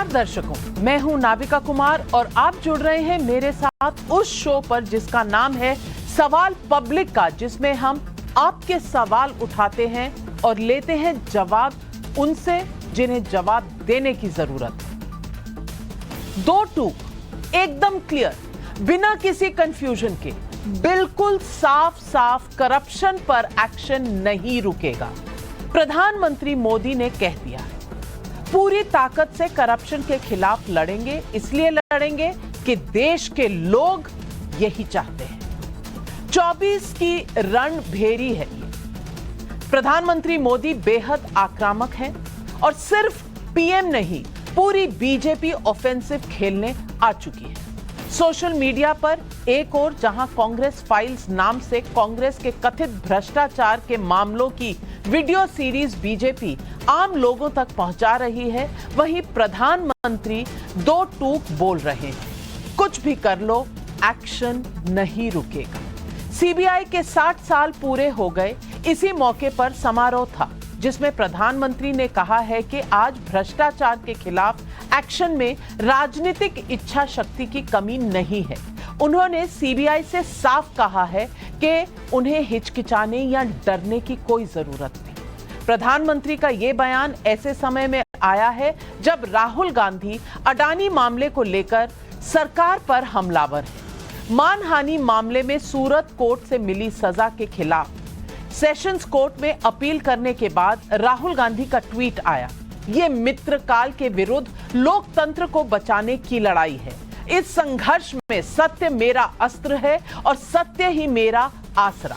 नमस्कार दर्शकों, मैं हूं नाविका कुमार और आप जुड़ रहे हैं मेरे साथ उस शो पर जिसका नाम है सवाल पब्लिक का, जिसमें हम आपके सवाल उठाते हैं और लेते हैं जवाब उनसे जिन्हें जवाब देने की जरूरत है। दो टूक एकदम क्लियर, बिना किसी कंफ्यूजन के, बिल्कुल साफ साफ करप्शन पर एक्शन नहीं रुकेगा। प्रधानमंत्री मोदी ने कह दिया है, पूरी ताकत से करप्शन के खिलाफ लड़ेंगे। इसलिए लड़ेंगे कि देश के लोग यही चाहते हैं। 24 की रणभेरी है ये। प्रधानमंत्री मोदी बेहद आक्रामक हैं और सिर्फ पीएम नहीं, पूरी बीजेपी ऑफेंसिव खेलने आ चुकी है। सोशल मीडिया पर एक ओर जहां कांग्रेस फाइल्स नाम से कांग्रेस के कथित भ्रष्टाचार के मामलों की वीडियो सीरीज बीजेपी आम लोगों तक पहुंचा रही है, वहीं प्रधानमंत्री दो टूक बोल रहे हैं, कुछ भी कर लो, एक्शन नहीं रुकेगा। सीबीआई के 60 साल पूरे हो गए। इसी मौके पर समारोह था जिसमें प्रधानमंत्री ने कहा है कि आज भ्रष्टाचार के खिलाफ एक्शन में राजनीतिक इच्छा शक्ति की कमी नहीं है। उन्होंने सीबीआई से साफ कहा है कि उन्हें हिचकिचाने या डरने की कोई जरूरत नहीं। प्रधानमंत्री का यह बयान ऐसे समय में आया है जब राहुल गांधी अडानी मामले को लेकर सरकार पर हमलावर है। मानहानि मामले में सूरत कोर्ट से मिली सजा के खिलाफ सेशंस कोर्ट में अपील करने के बाद राहुल गांधी का ट्वीट आया, ये मित्रकाल के विरुद्ध लोकतंत्र को बचाने की लड़ाई है। इस संघर्ष में सत्य मेरा अस्त्र है और सत्य ही मेरा आसरा।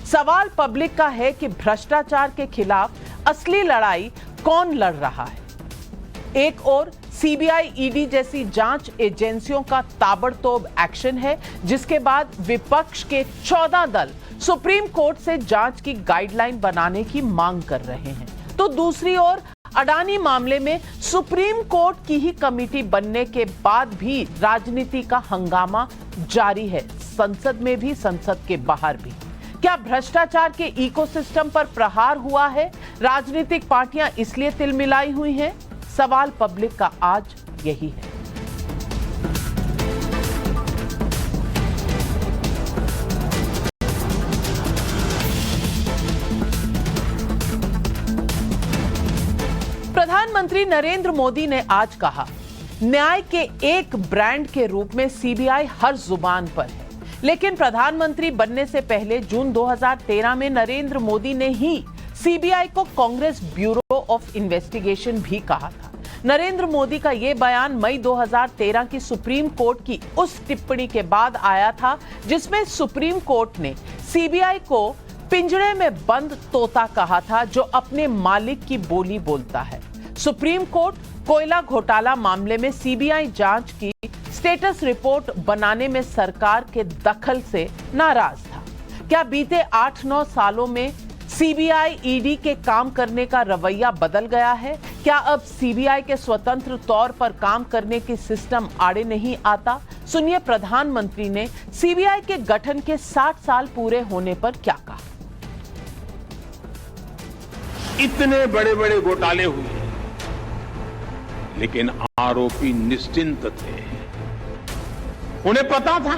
सवाल पब्लिक का है कि भ्रष्टाचार के खिलाफ असली लड़ाई कौन लड़ रहा है। एक और सीबीआई, ईडी जैसी जांच एजेंसियों का ताबड़तोड़ एक्शन है, जिसके बाद विपक्ष के 14 दल सुप्रीम कोर्ट से जांच की गाइडलाइन बनाने की मांग कर रहे हैं। तो दूसरी ओर अडानी मामले में सुप्रीम कोर्ट की ही कमेटी बनने के बाद भी राजनीति का हंगामा जारी है, संसद में भी, संसद के बाहर भी। क्या भ्रष्टाचार के इकोसिस्टम पर प्रहार हुआ है? राजनीतिक पार्टियां इसलिए तिलमिलाई हुई हैं? सवाल पब्लिक का आज यही है। प्रधानमंत्री नरेंद्र मोदी ने आज कहा, न्याय के एक ब्रांड के रूप में सीबीआई हर जुबान पर है। लेकिन प्रधानमंत्री बनने से पहले जून 2013 में नरेंद्र मोदी ने ही सीबीआई को कांग्रेस ब्यूरो ऑफ इन्वेस्टिगेशन भी कहा था। नरेंद्र मोदी का यह बयान मई 2013 की सुप्रीम कोर्ट की उस टिप्पणी के बाद आया था जिसमें सुप्रीम कोर्ट ने सीबीआई को पिंजरे में बंद तोता कहा था जो अपने मालिक की बोली बोलता है। सुप्रीम कोर्ट कोयला घोटाला मामले में सीबीआई जांच की स्टेटस रिपोर्ट बनाने में सरकार के दखल से नाराज था। क्या बीते 8-9 सालों में सीबीआई, ईडी के काम करने का रवैया बदल गया है? क्या अब सीबीआई के स्वतंत्र तौर पर काम करने की सिस्टम आड़े नहीं आता? सुनिए प्रधानमंत्री ने सीबीआई के गठन के 60 साल पूरे होने पर क्या कहा। इतने बड़े बड़े घोटाले हुए लेकिन आरोपी निश्चिंत थे। उन्हें पता था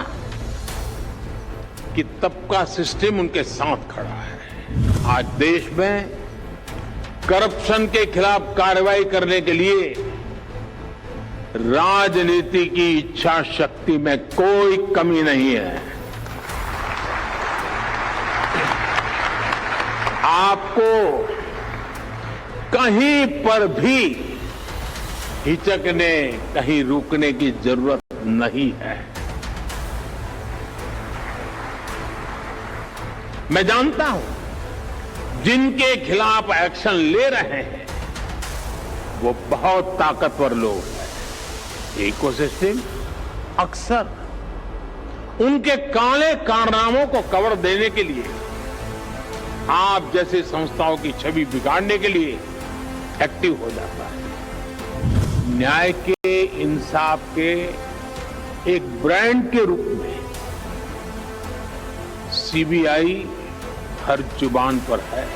कि तब का सिस्टम उनके साथ खड़ा है। आज देश में करप्शन के खिलाफ कार्रवाई करने के लिए राजनीति की इच्छा शक्ति में कोई कमी नहीं है। आपको कहीं पर भी हिचकने, कहीं रुकने की जरूरत नहीं है। मैं जानता हूं जिनके खिलाफ एक्शन ले रहे हैं वो बहुत ताकतवर लोग हैं। इकोसिस्टम अक्सर उनके काले कारनामों को कवर देने के लिए, आप जैसे संस्थाओं की छवि बिगाड़ने के लिए एक्टिव हो जाता है। न्याय के, इंसाफ के एक ब्रांड के रूप में सीबीआई हर जुबान पर है।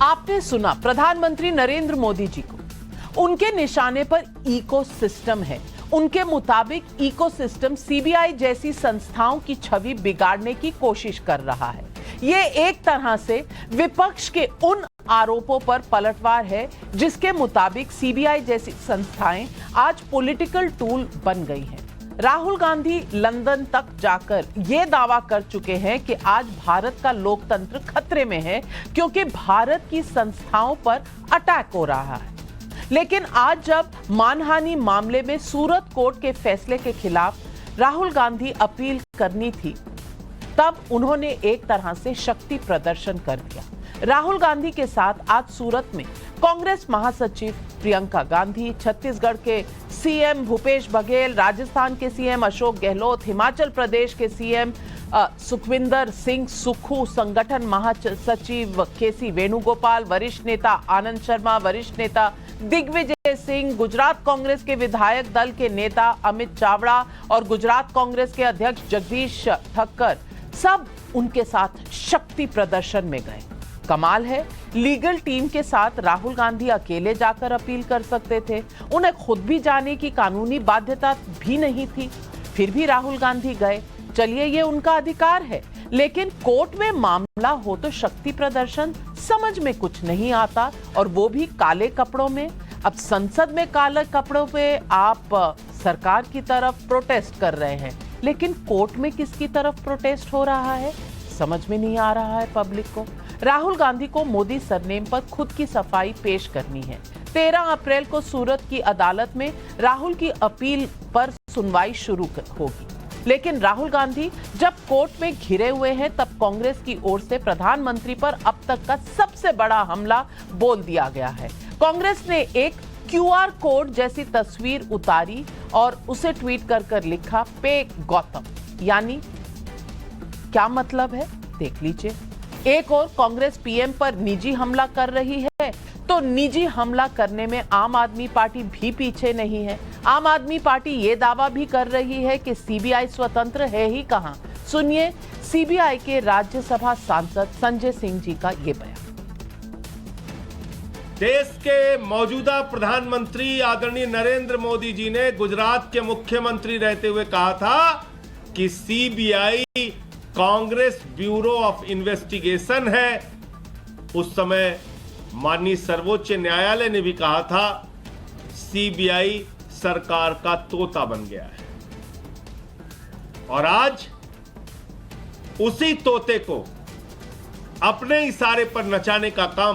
आपने सुना प्रधानमंत्री नरेंद्र मोदी जी को। उनके निशाने पर इकोसिस्टम है। उनके मुताबिक इकोसिस्टम सीबीआई जैसी संस्थाओं की छवि बिगाड़ने की कोशिश कर रहा है। ये एक तरह से विपक्ष के उन आरोपों पर पलटवार है जिसके मुताबिक सीबीआई जैसी संस्थाएं आज पॉलिटिकल टूल बन गई हैं। राहुल गांधी लंदन तक जाकर यह दावा कर चुके हैं कि आज भारत का लोकतंत्र खतरे में है क्योंकि भारत की संस्थाओं पर अटैक हो रहा है। लेकिन आज जब मानहानि मामले में सूरत कोर्ट के फैसले के खिलाफ राहुल गांधी अपील करनी थी, तब उन्होंने एक तरह से शक्ति प्रदर्शन कर दिया। राहुल गांधी के साथ आज सूरत में कांग्रेस महासचिव प्रियंका गांधी, छत्तीसगढ़ के सीएम भूपेश बघेल, राजस्थान के सीएम अशोक गहलोत, हिमाचल प्रदेश के सीएम सुखविंदर सिंह सुक्खू, संगठन महासचिव केसी वेणुगोपाल, वरिष्ठ नेता आनंद शर्मा, वरिष्ठ नेता दिग्विजय सिंह, गुजरात कांग्रेस के विधायक दल के नेता अमित चावड़ा और गुजरात कांग्रेस के अध्यक्ष जगदीश ठक्कर सब उनके साथ शक्ति प्रदर्शन में गए। कमाल है, लीगल टीम के साथ राहुल गांधी अकेले जाकर अपील कर सकते थे। उन्हें खुद भी जाने की कानूनी बाध्यता भी नहीं थी, फिर भी राहुल गांधी गए। चलिए, ये उनका अधिकार है, लेकिन कोर्ट में मामला हो तो शक्ति प्रदर्शन समझ में कुछ नहीं आता, और वो भी काले कपड़ों में। अब संसद में काले कपड़ों पे आप सरकार की तरफ प्रोटेस्ट कर रहे हैं, लेकिन कोर्ट में किसकी तरफ प्रोटेस्ट हो रहा है समझ में नहीं आ रहा है पब्लिक को। राहुल गांधी को मोदी सरनेम पर खुद की सफाई पेश करनी है। 13 अप्रैल को सूरत की अदालत में राहुल की अपील पर सुनवाई शुरू होगी, लेकिन राहुल गांधी जब कोर्ट में घिरे हुए हैं तब कांग्रेस की ओर से प्रधानमंत्री पर अब तक का सबसे बड़ा हमला बोल दिया गया है। कांग्रेस ने एक QR कोड जैसी तस्वीर उतारी और उसे ट्वीट कर लिखा पे गौतम, यानी क्या मतलब है देख लीजिए। एक और कांग्रेस पीएम पर निजी हमला कर रही है, तो निजी हमला करने में आम आदमी पार्टी भी पीछे नहीं है। आम आदमी पार्टी ये दावा भी कर रही है कि सीबीआई स्वतंत्र है ही कहां। सुनिए सीबीआई के राज्यसभा सांसद संजय सिंह जी का ये बयान। देश के मौजूदा प्रधानमंत्री आदरणीय नरेंद्र मोदी जी ने गुजरात के मुख्यमंत्री रहते हुए कहा था कि CBI Congress bureau of investigation है। उस समय माननीय सर्वोच्च न्यायालय ने भी कहा था सीबीआई सरकार का तोता बन गया है। और आज उसी तोते को अपने इशारे पर नचाने का काम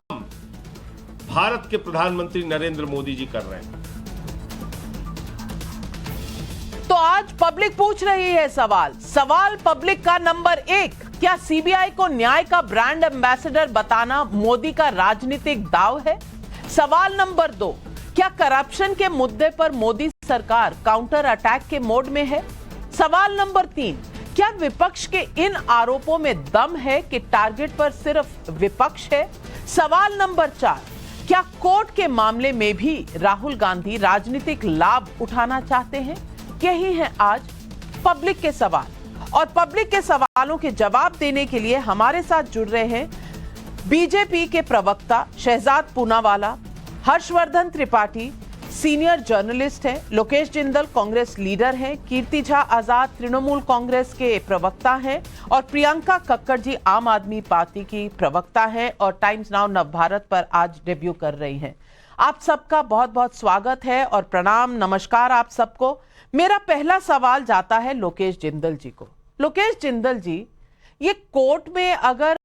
भारत के प्रधानमंत्री नरेंद्र मोदी जी कर रहे हैं। तो आज पब्लिक पूछ रही है सवाल पब्लिक का नंबर 1, क्या सीबीआई को न्याय का ब्रांड एम्बेसडर बताना मोदी का राजनीतिक दाव है? सवाल नंबर 2, क्या करप्शन के मुद्दे पर मोदी सरकार काउंटर अटैक के मोड में है? सवाल नंबर 3, क्या विपक्ष के इन आरोपों में दम है कि टारगेट पर सिर्फ विपक्ष है? सवाल नंबर 4, क्या कोर्ट के मामले में भी राहुल गांधी राजनीतिक लाभ उठाना चाहते हैं? यही है आज पब्लिक के सवाल, और पब्लिक के सवालों के जवाब देने के लिए हमारे साथ जुड़ रहे हैं बीजेपी के प्रवक्ता शहजाद पूनावाला, हर्षवर्धन त्रिपाठी सीनियर जर्नलिस्ट हैं, लोकेश जिंदल कांग्रेस लीडर हैं, कीर्ति झा आजाद तृणमूल कांग्रेस के प्रवक्ता हैं, और प्रियंका कक्कड़ जी आम आदमी पार्टी की प्रवक्ता हैं और टाइम्स नाउ नवभारत पर आज डेब्यू कर रही हैं। आप सबका बहुत बहुत स्वागत है और प्रणाम, नमस्कार आप सबको। मेरा पहला सवाल जाता है लोकेश जिंदल जी को। लोकेश जिंदल जी, ये कोर्ट में अगर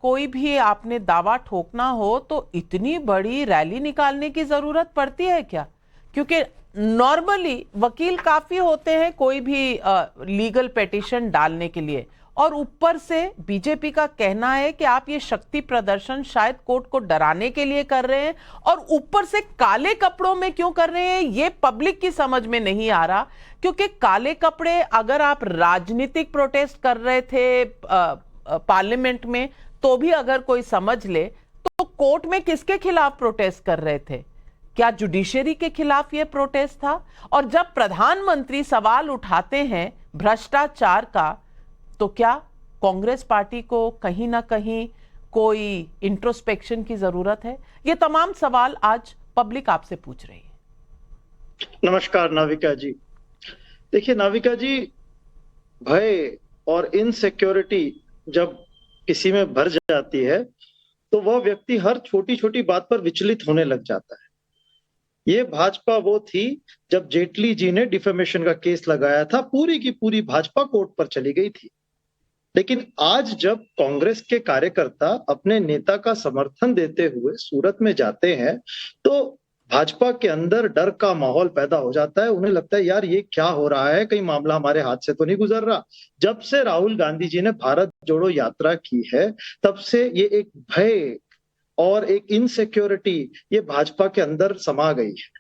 कोई भी आपने दावा ठोकना हो तो इतनी बड़ी रैली निकालने की जरूरत पड़ती है क्या? क्योंकि नॉर्मली वकील काफी होते हैं कोई भी लीगल पिटीशन डालने के लिए, और ऊपर से बीजेपी का कहना है कि आप ये शक्ति प्रदर्शन शायद कोर्ट को डराने के लिए कर रहे हैं, और ऊपर से काले कपड़ों में क्यों कर रहे हैं ये पब्लिक की समझ में नहीं आ रहा। क्योंकि काले कपड़े अगर आप राजनीतिक प्रोटेस्ट कर रहे थे पार्लियामेंट में तो भी अगर कोई समझ ले, तो कोर्ट में किसके खिलाफ प्रोटेस्ट कर रहे थे? क्या जुडिशरी के खिलाफ यह प्रोटेस्ट था? और जब प्रधानमंत्री सवाल उठाते हैं भ्रष्टाचार का, तो क्या कांग्रेस पार्टी को कहीं ना कहीं कोई इंट्रोस्पेक्शन की जरूरत है? ये तमाम सवाल आज पब्लिक आपसे पूछ रही है। नमस्कार नाविका जी। देखिए नाविका जी, भय और इनसिक्योरिटी जब किसी में भर जाती है तो वह व्यक्ति हर छोटी छोटी बात पर विचलित होने लग जाता है। ये भाजपा वो थी जब जेटली जी ने डिफेमेशन का केस लगाया था, पूरी की पूरी भाजपा कोर्ट पर चली गई थी। लेकिन आज जब कांग्रेस के कार्यकर्ता अपने नेता का समर्थन देते हुए सूरत में जाते हैं तो भाजपा के अंदर डर का माहौल पैदा हो जाता है। उन्हें लगता है यार ये क्या हो रहा है, कहीं मामला हमारे हाथ से तो नहीं गुजर रहा। जब से राहुल गांधी जी ने भारत जोड़ो यात्रा की है तब से ये एक भय और एक इनसिक्योरिटी ये भाजपा के अंदर समा गई है।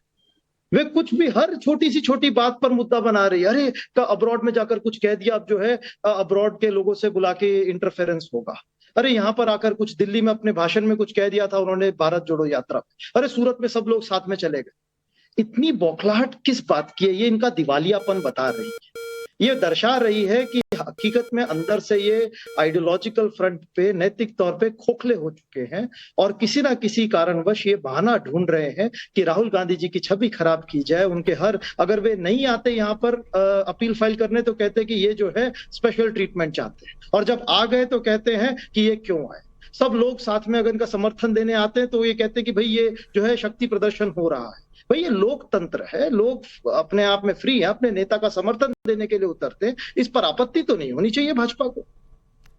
वे कुछ भी हर छोटी सी छोटी बात पर मुद्दा बना रही है। अरे का अब्रॉड में जाकर कुछ कह दिया, अब जो है अब्रॉड के लोगों से बुला के इंटरफेरेंस होगा। अरे यहाँ पर आकर कुछ दिल्ली में अपने भाषण में कुछ कह दिया था उन्होंने भारत जोड़ो यात्रा। अरे सूरत में सब लोग साथ में चले गए। इतनी बौखलाहट किस बात की है? ये इनका दिवालियापन बता रही है। ये दर्शा रही है कि हकीकत में अंदर से ये आइडियोलॉजिकल फ्रंट पे नैतिक तौर पे खोखले हो चुके हैं और किसी ना किसी कारणवश ये बहाना ढूंढ रहे हैं कि राहुल गांधी जी की छवि खराब की जाए। उनके अगर वे नहीं आते यहाँ पर अपील फाइल करने तो कहते हैं कि ये जो है स्पेशल ट्रीटमेंट चाहते हैं, और जब आ गए तो कहते हैं कि ये क्यों आए। सब लोग साथ में अगर इनका समर्थन देने आते हैं तो ये कहते हैं कि भाई ये जो है शक्ति प्रदर्शन हो रहा है। भाई ये लोकतंत्र है, लोग अपने आप में फ्री है, अपने नेता का समर्थन देने के लिए उतरते हैं। इस पर आपत्ति तो नहीं होनी चाहिए भाजपा को।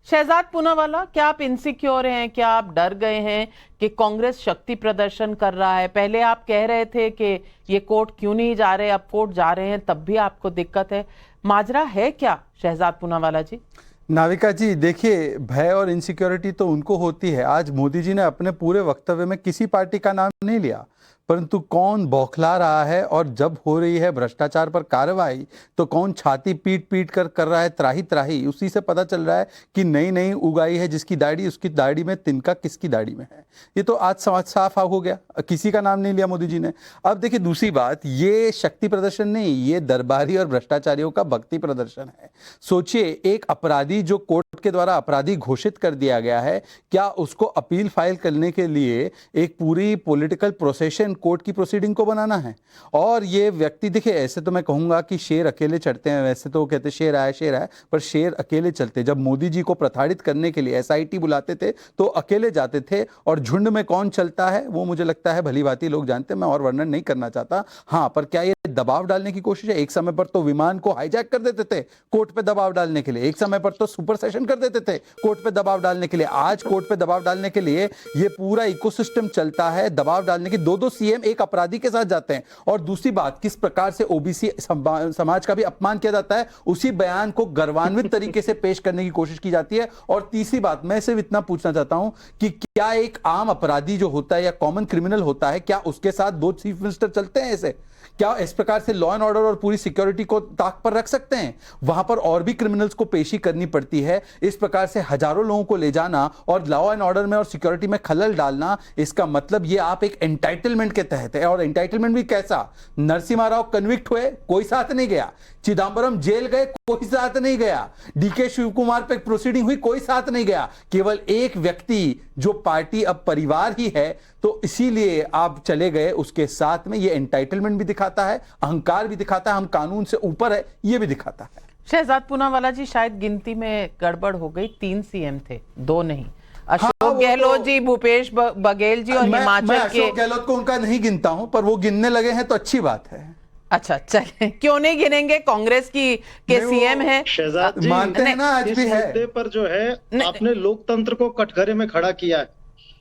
शहजाद पूनावाला, क्या आप इनसिक्योर हैं? क्या आप डर गए हैं कि कांग्रेस शक्ति प्रदर्शन कर रहा है? पहले आप कह रहे थे कि ये कोर्ट क्यों नहीं जा रहे, अब कोर्ट जा रहे हैं तब भी आपको दिक्कत है। माजरा है क्या शहजाद पूनावाला जी? नाविका जी देखिए, भय और इनसिक्योरिटी तो उनको होती है। आज मोदी जी ने अपने पूरे वक्तव्य में किसी पार्टी का नाम नहीं लिया, परंतु कौन बौखला रहा है और जब हो रही है भ्रष्टाचार पर कार्रवाई तो कौन छाती पीट पीट कर रहा है त्राही त्राही, उसी से पता चल रहा है कि नई नई उगाई है जिसकी दाढ़ी, उसकी दाढ़ी में तिनका किसकी दाढ़ी में है। ये तो आज समाज साफ हो गया, किसी का नाम नहीं लिया मोदी जी ने। अब देखिए दूसरी बात, ये शक्ति प्रदर्शन नहीं, ये दरबारी और भ्रष्टाचारियों का भक्ति प्रदर्शन है। सोचिए, एक अपराधी जो कोर्ट के द्वारा अपराधी घोषित कर दिया गया है, क्या उसको अपील फाइल करने के लिए एक पूरी पॉलिटिकल प्रोसेशन कोर्ट की प्रोसीडिंग को बनाना है? और ये व्यक्ति देखिए, ऐसे तो मैं कहूंगा कि शेर अकेले चढ़ते हैं, वैसे तो कहते शेर आया, पर शेर अकेले चलते। जब मोदी जी को प्रताड़ित करने के लिए एसआईटी बुलाते थे तो अकेले जाते थे, और झुंड में कौन चलता है वो मुझे लगता है भली भांति लोग जानते हैं, मैं और वर्णन नहीं करना चाहता। हाँ, पर क्या ये दबाव डालने की कोशिश है? एक समय पर तो विमान को हाईजैक कर देते थे कोर्ट पे दबाव डालने के लिए, एक समय पर तो सुपर सेशन कर देते थे कोर्ट पे दबाव डालने के लिए। आज कोर्ट पे दबाव डालने के लिए ये पूरा इकोसिस्टम चलता है, दबाव डालने की। दो सीएम एक अपराधी के साथ जाते हैं। और दूसरी बात, किस प्रकार से ओबीसी समाज का भी अपमान किया जाता है, उसी बयान को गर्वान्वित तरीके से पेश करने की कोशिश की जाती है। और तीसरी बात, मैं सिर्फ इतना पूछना चाहता हूं कि क्या एक आम अपराधी जो होता है या कॉमन क्रिमिनल होता है, क्या उसके साथ दो चीफ मिनिस्टर चलते हैं? ऐसे क्या इस प्रकार से लॉ एंड ऑर्डर और पूरी सिक्योरिटी को ताक पर रख सकते हैं? वहां पर और भी क्रिमिनल्स को पेशी करनी पड़ती है। इस प्रकार से हजारों लोगों को ले जाना और लॉ एंड ऑर्डर में और सिक्योरिटी में खलल डालना, इसका मतलब ये आप एक एंटाइटलमेंट के तहत है। और एंटाइटलमेंट भी कैसा? नरसिम्हा राव कन्विक्ट हुए, कोई साथ नहीं गया। चिदम्बरम जेल गए, कोई साथ नहीं गया। डीके शिव कुमार पे प्रोसीडिंग हुई, कोई साथ नहीं गया। केवल एक व्यक्ति जो पार्टी अब परिवार ही है, तो इसीलिए आप चले गए उसके साथ में। ये एंटाइटलमेंट भी दिखाता है, अहंकार भी दिखाता है, हम कानून से ऊपर है ये भी दिखाता है। शहजाद पूनावाला जी, शायद गिनती में गड़बड़ हो गई, 3 सीएम थे, 2 नहीं। अशोक गहलोत जी, भूपेश बघेल जी और हिमाचल के। अशोक गहलोत को उनका नहीं गिनता हूं, पर वो गिनने लगे हैं तो अच्छी बात है। अच्छा, चले, क्यों नहीं गिनेंगे? कांग्रेस के सीएम है, शहजाद जी मानते हैं ना, आज भी है। मुद्दे पर जो है आपने लोकतंत्र को कटघरे में खड़ा किया है,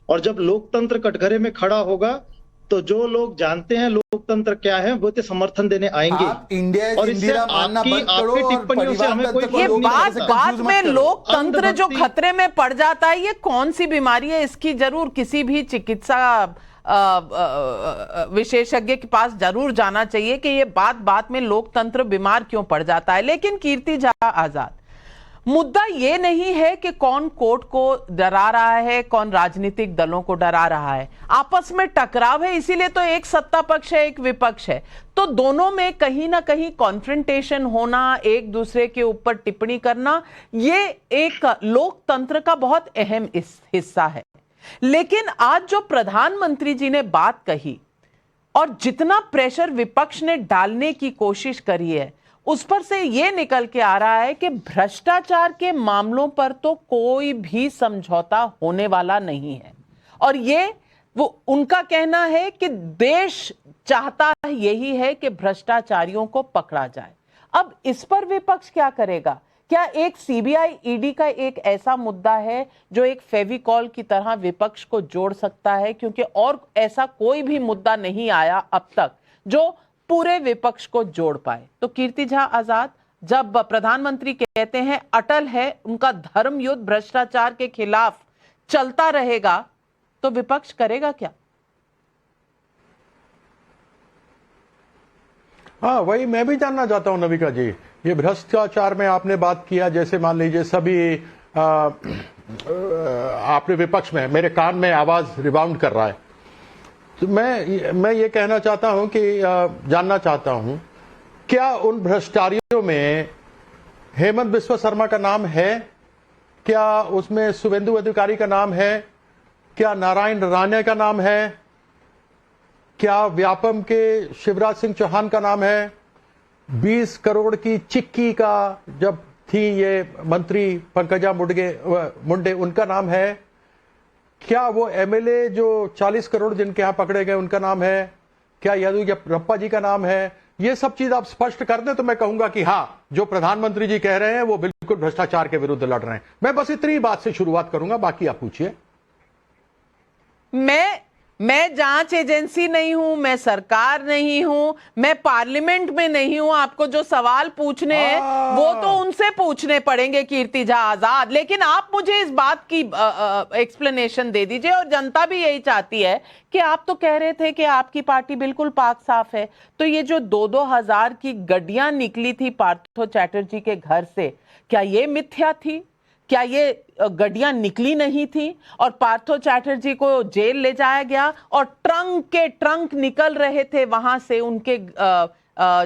और जब लोकतंत्र कटघरे में खड़ा होगा तो जो लोग जानते हैं लोकतंत्र क्या है वो तो समर्थन देने आएंगे। आप इंडिया और इससे आपकी टिप्पणियों से हमें कोई ये बात में लोकतंत्र जो खतरे में पड़ जाता है, ये कौन सी बीमारी है? इसकी जरूर किसी भी चिकित्सा विशेषज्ञ के पास जरूर जाना चाहिए कि ये बात में लोकतंत्र बीमार क्यों पड़ जाता है। लेकिन कीर्ति झा आजाद, मुद्दा ये नहीं है कि कौन कोर्ट को डरा रहा है, कौन राजनीतिक दलों को डरा रहा है। आपस में टकराव है, इसीलिए तो एक सत्ता पक्ष है, एक विपक्ष है, तो दोनों में कहीं ना कहीं कॉन्फ्रंटेशन होना, एक दूसरे के ऊपर टिप्पणी करना, ये एक लोकतंत्र का बहुत अहम हिस्सा है। लेकिन आज जो प्रधानमंत्री जी ने बात कही और जितना प्रेशर विपक्ष ने डालने की कोशिश करी है, उस पर से यह निकल के आ रहा है कि भ्रष्टाचार के मामलों पर तो कोई भी समझौता होने वाला नहीं है। और ये वो उनका कहना है कि देश चाहता यही है कि भ्रष्टाचारियों को पकड़ा जाए। अब इस पर विपक्ष क्या करेगा? क्या एक सीबीआई ईडी का एक ऐसा मुद्दा है जो एक फेविकॉल की तरह विपक्ष को जोड़ सकता है? क्योंकि और ऐसा कोई भी मुद्दा नहीं आया अब तक जो पूरे विपक्ष को जोड़ पाए। तो कीर्ति झा आजाद, जब प्रधानमंत्री कहते हैं अटल है उनका धर्म युद्ध भ्रष्टाचार के खिलाफ चलता रहेगा, तो विपक्ष करेगा क्या? हाँ, वही मैं भी जानना चाहता हूं नविका जी। ये भ्रष्टाचार में आपने बात किया, जैसे मान लीजिए सभी आपने विपक्ष में, मेरे कान में आवाज रिबाउंड कर रहा है, तो मैं ये कहना चाहता हूं कि जानना चाहता हूं, क्या उन भ्रष्टाचारियों में हेमंत बिस्वा शर्मा का नाम है? क्या उसमें शुभेंदु अधिकारी का नाम है? क्या नारायण राणे का नाम है? क्या व्यापम के शिवराज सिंह चौहान का नाम है? 20 करोड़ की चिक्की का जब थी ये मंत्री पंकजा मुंडे, उनका नाम है? क्या वो एमएलए जो 40 करोड़ जिनके यहां पकड़े गए उनका नाम है? क्या येदियुरप्पा जी का नाम है? ये सब चीज आप स्पष्ट कर दें तो मैं कहूंगा कि हाँ, जो प्रधानमंत्री जी कह रहे हैं वो बिल्कुल भ्रष्टाचार के विरुद्ध लड़ रहे हैं। मैं बस इतनी बात से शुरुआत करूंगा, बाकी आप पूछिए। मैं जांच एजेंसी नहीं हूं, मैं सरकार नहीं हूं, मैं पार्लियामेंट में नहीं हूं। आपको जो सवाल पूछने हैं वो तो उनसे पूछने पड़ेंगे कीर्ति झा आजाद। लेकिन आप मुझे इस बात की एक्सप्लेनेशन दे दीजिए, और जनता भी यही चाहती है कि आप तो कह रहे थे कि आपकी पार्टी बिल्कुल पाक साफ है, तो ये जो 2-2 हजार की गड्डियां निकली थी पार्थो चैटर्जी के घर से, क्या ये मिथ्या थी? क्या ये गड्डियां निकली नहीं थी और पार्थो चैटर्जी को जेल ले जाया गया और ट्रंक के ट्रंक निकल रहे थे वहां से, उनके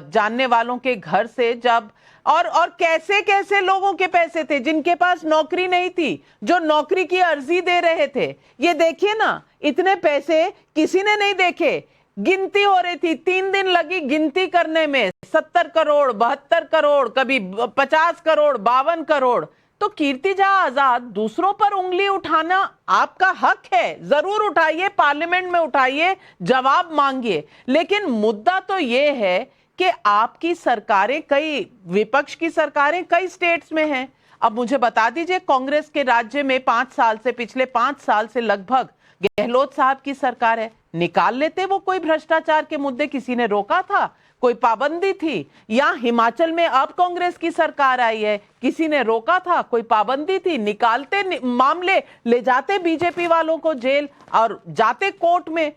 जानने वालों के घर से? जब और कैसे कैसे लोगों के पैसे थे जिनके पास नौकरी नहीं थी, जो नौकरी की अर्जी दे रहे थे? ये देखिए ना, इतने पैसे किसी ने नहीं देखे। गिनती हो रही थी, 3 दिन लगी गिनती करने में, 70 करोड़, 72 करोड़, कभी 50 करोड़, 52 करोड़। तो कीर्ति झा आजाद, दूसरों पर उंगली उठाना आपका हक है, जरूर उठाइए, पार्लियामेंट में उठाइए, जवाब मांगिए। लेकिन मुद्दा तो यह है कि आपकी सरकारें, कई विपक्ष की सरकारें कई स्टेट्स में हैं। अब मुझे बता दीजिए, कांग्रेस के राज्य में 5 साल से, पिछले 5 साल से लगभग गहलोत साहब की सरकार है। निकाल लेते वो कोई भ्रष्टाचार के मुद्दे, किसी ने रोका था? कोई पाबंदी थी? या हिमाचल में अब कांग्रेस की सरकार आई है, किसी ने रोका था? कोई पाबंदी थी? निकालते मामले, ले जाते बीजेपी वालों को जेल और जाते कोर्ट में।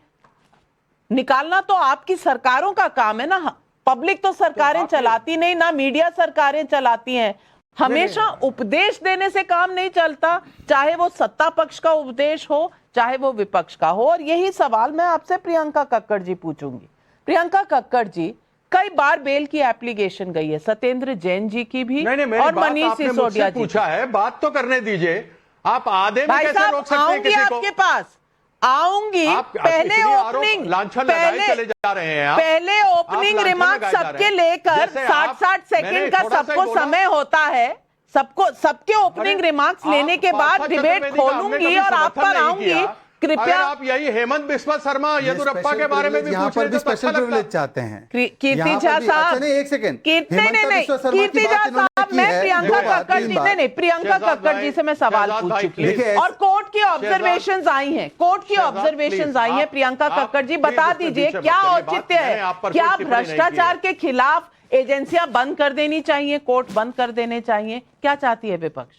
निकालना तो आपकी सरकारों का काम है ना, पब्लिक तो सरकारें चलाती नहीं, ना मीडिया सरकारें चलाती हैं। हमेशा उपदेश देने से काम नहीं चलता, चाहे वो सत्ता पक्ष का उपदेश हो, चाहे वो विपक्ष का हो। और यही सवाल मैं आपसे प्रियंका कक्कड़ जी पूछूंगी। प्रियंका कक्कड़ जी, कई बार बेल की एप्लीकेशन गई है, सत्येंद्र जैन जी की भी, और मनीष सिसोदिया जी पूछा है, बात तो करने दीजिए। आप आधे में कैसे रोक सकते हैं किसी को? आपके पास आऊंगी। पहले ओपनिंग, चले जा रहे हैं आप। पहले ओपनिंग रिमार्क सबके लेकर 60-60 सेकंड का सबको समय होता है, सबके ओपनिंग रिमार्क्स लेने के बाद डिबेट खोलूंगी और आप पर आऊंगी। कृपया आप यही हेमंत बिस्वा शर्मा, येदियुरप्पा के बारे में भी पूछ रहे हैं, स्पेशल प्रिविलेज चाहते हैं कीर्ति झा साहब। नहीं, एक सेकंड, कीर्ति झा साहब, मैं प्रियंका कक्कड़ जी, नहीं, प्रियंका कक्कड़ जी से मैं सवाल पूछ चुकी हूँ और कोर्ट की ऑब्जर्वेशंस आई हैं, कोर्ट की ऑब्जर्वेशंस आई हैं। प्रियंका कक्कड़ जी, बता दीजिए क्या औचित्य है? क्या भ्रष्टाचार के खिलाफ एजेंसियां बंद कर देनी चाहिए, कोर्ट बंद कर देने चाहिए? क्या चाहती है विपक्ष?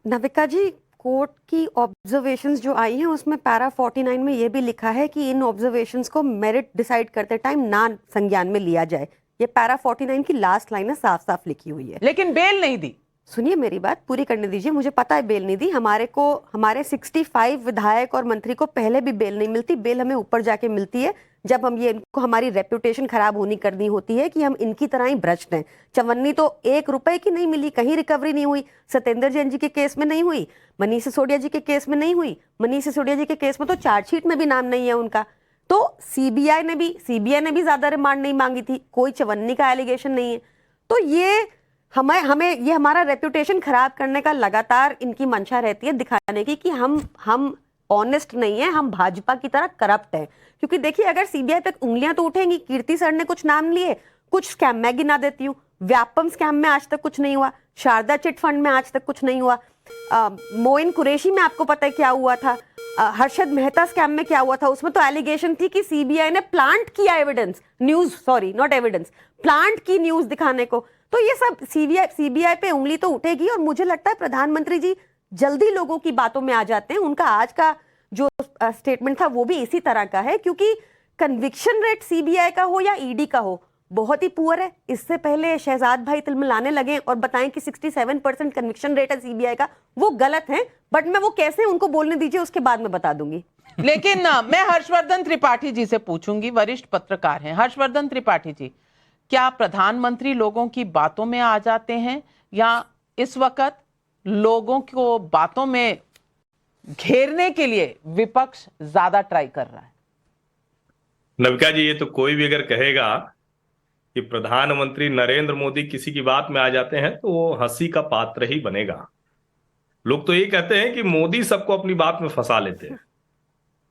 नविका जी, कोर्ट की ऑब्जर्वेशंस जो आई हैं उसमें पैरा 49 में ये भी लिखा है कि इन ऑब्जर्वेशंस को मेरिट डिसाइड करते टाइम ना संज्ञान में लिया जाए। ये पैरा 49 की लास्ट लाइन है, साफ साफ लिखी हुई है। लेकिन बेल नहीं दी, सुनिए मेरी बात पूरी करने दीजिए। मुझे पता है बेल नहीं दी हमारे 65 विधायक और मंत्री को पहले भी बेल नहीं मिलती। बेल हमें ऊपर जाके मिलती है जब हम ये इनको हमारी रेपुटेशन खराब होनी करनी होती है कि हम इनकी तरह ही भ्रष्ट हैं। चवन्नी तो 1 रुपए की नहीं मिली, कहीं रिकवरी नहीं हुई। सत्येंद्र जैन जी के केस में नहीं हुई, मनीष सिसोदिया जी के केस में नहीं हुई। मनीष सिसोदिया जी के केस में तो चार्जशीट में भी नाम नहीं है उनका। तो सीबीआई ने भी ज्यादा रिमांड नहीं मांगी थी, कोई चवन्नी का एलिगेशन नहीं है। तो ये हमें ये हमारा रेपुटेशन खराब करने का लगातार इनकी मंशा रहती है, दिखाने की कि हम ऑनेस्ट नहीं है, हम भाजपा की तरह करप्ट है। क्योंकि देखिए अगर सीबीआई पे उंगलियां तो उठेंगी। कीर्ति सर ने कुछ नाम लिए, कुछ स्कैम मैं गिना देती हूँ। व्यापम स्कैम में आज तक कुछ नहीं हुआ, शारदा चिट फंड में आज तक कुछ नहीं हुआ, मोइन कुरैशी में आपको पता है क्या हुआ था, हर्षद मेहता स्कैम में क्या हुआ था। उसमें तो एलिगेशन थी कि सीबीआई ने प्लांट किया evidence, news, sorry not evidence, plant की न्यूज दिखाने को। तो ये सब सीबीआई पे उंगली तो उठेगी। और मुझे लगता है प्रधानमंत्री जी जल्दी लोगों की बातों में आ जाते हैं। उनका आज का जो स्टेटमेंट था वो भी इसी तरह का है, क्योंकि कन्विक्शन रेट सीबीआई का हो या ईडी का हो बहुत ही पुअर है। इससे पहले शहजाद भाई तिलमिलाने लगे और बताएं कि 67% कन्विक्शन रेट है सीबीआई का, वो गलत है। बट मैं वो कैसे उनको बोलने दीजिए, उसके बाद में बता दूंगी। लेकिन मैं हर्षवर्धन त्रिपाठी जी से पूछूंगी, वरिष्ठ पत्रकार हैं। हर्षवर्धन त्रिपाठी जी, क्या प्रधानमंत्री लोगों की बातों में आ जाते हैं या इस वक्त लोगों को बातों में घेरने के लिए विपक्ष ज्यादा ट्राई कर रहा है? नविका जी, ये तो कोई भी अगर कहेगा कि प्रधानमंत्री नरेंद्र मोदी किसी की बात में आ जाते हैं तो वो हंसी का पात्र ही बनेगा। लोग तो ये कहते हैं कि मोदी सबको अपनी बात में फंसा लेते हैं।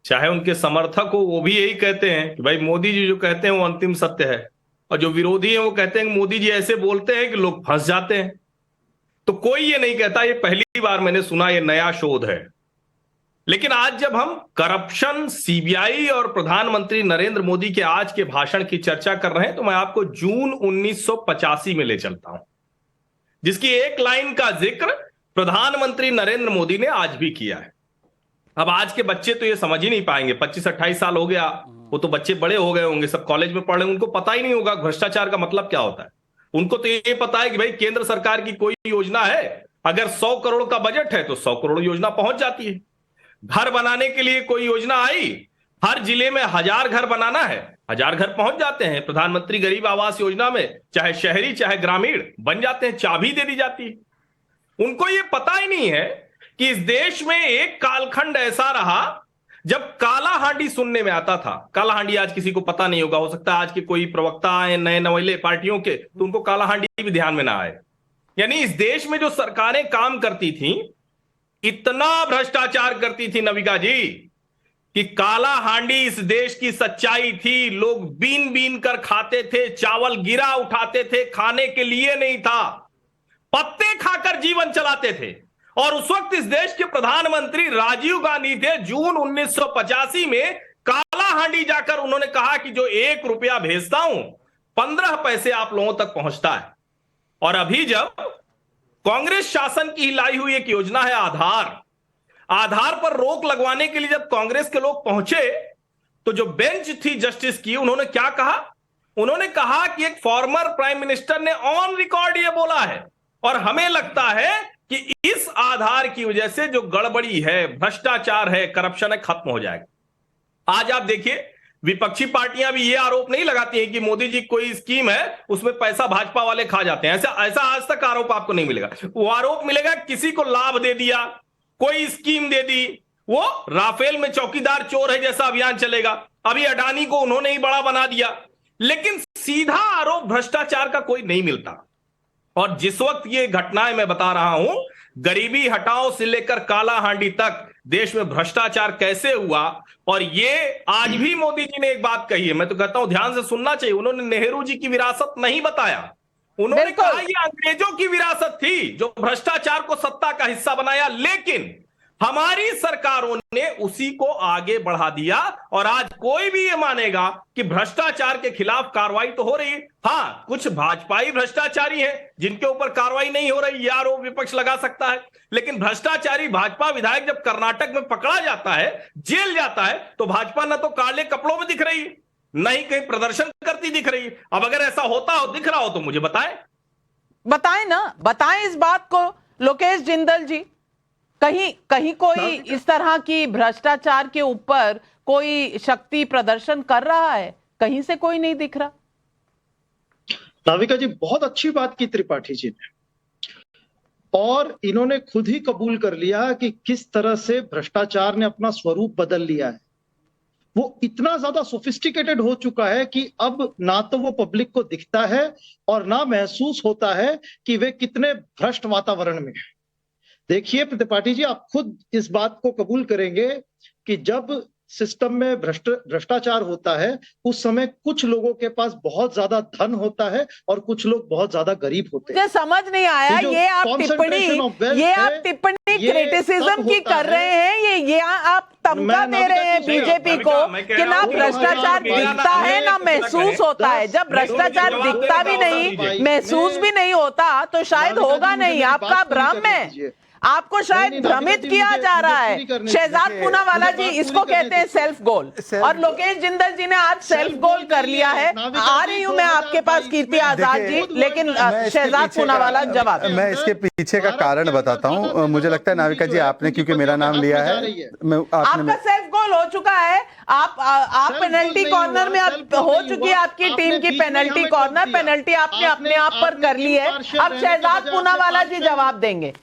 चाहे उनके समर्थक हो वो भी यही कहते हैं कि भाई मोदी जी जो कहते हैं वो अंतिम सत्य है, और जो विरोधी हैं वो कहते हैं कि मोदी जी ऐसे बोलते हैं कि लोग फंस जाते हैं। तो कोई ये नहीं कहता, ये पहली बार मैंने सुना, ये नया शोध है। लेकिन आज जब हम करप्शन, सीबीआई और प्रधानमंत्री नरेंद्र मोदी के आज के भाषण की चर्चा कर रहे हैं तो मैं आपको जून 1985 में ले चलता हूं, जिसकी एक लाइन का जिक्र प्रधानमंत्री नरेंद्र मोदी ने आज भी किया है। अब आज के बच्चे तो ये समझ ही नहीं पाएंगे, 25-28 साल हो गया, वो तो बच्चे बड़े हो गए होंगे, सब कॉलेज में पढ़ रहे, उनको पता ही नहीं होगा भ्रष्टाचार का मतलब क्या होता है। उनको तो ये पता है कि भाई केंद्र सरकार की कोई योजना है, अगर 100 करोड़ का बजट है तो 100 करोड़ योजना पहुंच जाती है। घर बनाने के लिए कोई योजना आई, हर जिले में 1000 घर बनाना है, 1000 घर पहुंच जाते हैं। प्रधानमंत्री गरीब आवास योजना में चाहे शहरी चाहे ग्रामीण बन जाते हैं, चाबी दे दी जाती है। उनको ये पता ही नहीं है कि इस देश में एक कालखंड ऐसा रहा जब काला हांडी सुनने में आता था। काला हांडी आज किसी को पता नहीं होगा, हो सकता है आज के कोई प्रवक्ता आए नए नवेले पार्टियों के तो उनको काला हांडी भी ध्यान में ना आए। यानी इस देश में जो सरकारें काम करती थी, इतना भ्रष्टाचार करती थी नविका जी कि काला हांडी इस देश की सच्चाई थी। लोग बीन बीन कर खाते थे, चावल गिरा उठाते थे, खाने के लिए नहीं था, पत्ते खाकर जीवन चलाते थे। और उस वक्त इस देश के प्रधानमंत्री राजीव गांधी थे। जून 1985 में काला हांडी जाकर उन्होंने कहा कि जो 1 रुपया भेजता हूं 15 पैसे आप लोगों तक पहुंचता है। और अभी जब कांग्रेस शासन की लाई हुई एक योजना है आधार पर रोक लगवाने के लिए जब कांग्रेस के लोग पहुंचे तो जो बेंच थी जस्टिस की, उन्होंने क्या कहा? उन्होंने कहा कि एक फॉर्मर प्राइम मिनिस्टर ने ऑन रिकॉर्ड ये बोला है और हमें लगता है कि इस आधार की वजह से जो गड़बड़ी है, भ्रष्टाचार है, करप्शन है, खत्म हो जाएगा। आज आप देखिए विपक्षी पार्टियां भी ये आरोप नहीं लगाती हैं कि मोदी जी कोई स्कीम है उसमें पैसा भाजपा वाले खा जाते हैं। ऐसा आज तक आरोप आपको नहीं मिलेगा। वो आरोप मिलेगा किसी को लाभ दे दिया, कोई स्कीम दे दी, वो राफेल में चौकीदार चोर है जैसा अभियान चलेगा। अभी अडानी को उन्होंने ही बड़ा बना दिया, लेकिन सीधा आरोप भ्रष्टाचार का कोई नहीं मिलता। और जिस वक्त ये घटनाएं मैं बता रहा हूं, गरीबी हटाओ से लेकर काला हांडी तक देश में भ्रष्टाचार कैसे हुआ, और ये आज भी मोदी जी ने एक बात कही है, मैं तो कहता हूं ध्यान से सुनना चाहिए। उन्होंने नेहरू जी की विरासत नहीं बताया, उन्होंने कहा ये अंग्रेजों की विरासत थी जो भ्रष्टाचार को सत्ता का हिस्सा बनाया, लेकिन हमारी सरकारों ने उसी को आगे बढ़ा दिया। और आज कोई भी ये मानेगा कि भ्रष्टाचार के खिलाफ कार्रवाई तो हो रही है। हाँ, कुछ भाजपाई भ्रष्टाचारी हैं जिनके ऊपर कार्रवाई नहीं हो रही, ये आरोप विपक्ष लगा सकता है। लेकिन भ्रष्टाचारी भाजपा विधायक जब कर्नाटक में पकड़ा जाता है, जेल जाता है, तो भाजपा न तो काले कपड़ों में दिख रही है, नहीं कहीं प्रदर्शन करती दिख रही है। अब अगर ऐसा होता हो, दिख रहा हो तो मुझे बताएं। बताएं ना, बताएं इस बात को लोकेश जिंदल जी। कहीं कोई इस तरह की भ्रष्टाचार के ऊपर कोई शक्ति प्रदर्शन कर रहा है? कहीं से कोई नहीं दिख रहा। नाविका जी, बहुत अच्छी बात की त्रिपाठी जी ने, और इन्होंने खुद ही कबूल कर लिया कि किस तरह से भ्रष्टाचार ने अपना स्वरूप बदल लिया है। वो इतना ज्यादा सोफिस्टिकेटेड हो चुका है कि अब ना तो वो पब्लिक को दिखता है और ना महसूस होता है कि वे कितने भ्रष्ट वातावरण में हैं। देखिए त्रिपाठी जी, आप खुद इस बात को कबूल करेंगे कि जब सिस्टम में भ्रष्टाचार होता है उस समय कुछ लोगों के पास बहुत ज्यादा धन होता है और कुछ लोग बहुत ज्यादा गरीब होते हैं। मुझे समझ नहीं आया, ये आप टिप्पणी क्रिटिसिज्म की कर रहे हैं, ये आप तमगा दे रहे हैं बीजेपी को कि ना भ्रष्टाचार दिखता है ना महसूस होता है। जब भ्रष्टाचार दिखता भी नहीं, महसूस भी नहीं होता तो शायद होगा नहीं। आपका भ्रम है, आपको शायद भ्रमित किया जा रहा है। शहजाद पूनावाला जी, इसको कहते हैं सेल्फ गोल, और लोकेश जिंदल जी ने आज सेल्फ गोल कर लिया है। आ रही हूं मैं आपके पास कीर्ति आजाद जी, लेकिन शहजाद पूनावाला जवाब। मैं इसके पीछे का कारण बताता हूं। मुझे लगता है नाविका जी, आपने क्योंकि मेरा नाम लिया है, आपका सेल्फ गोल हो चुका है। आप पेनल्टी कॉर्नर में हो चुकी है आपकी टीम की पेनल्टी कॉर्नर, पेनल्टी आपने अपने आप पर कर ली है। अब शहजाद पूनावाला जी जवाब देंगे।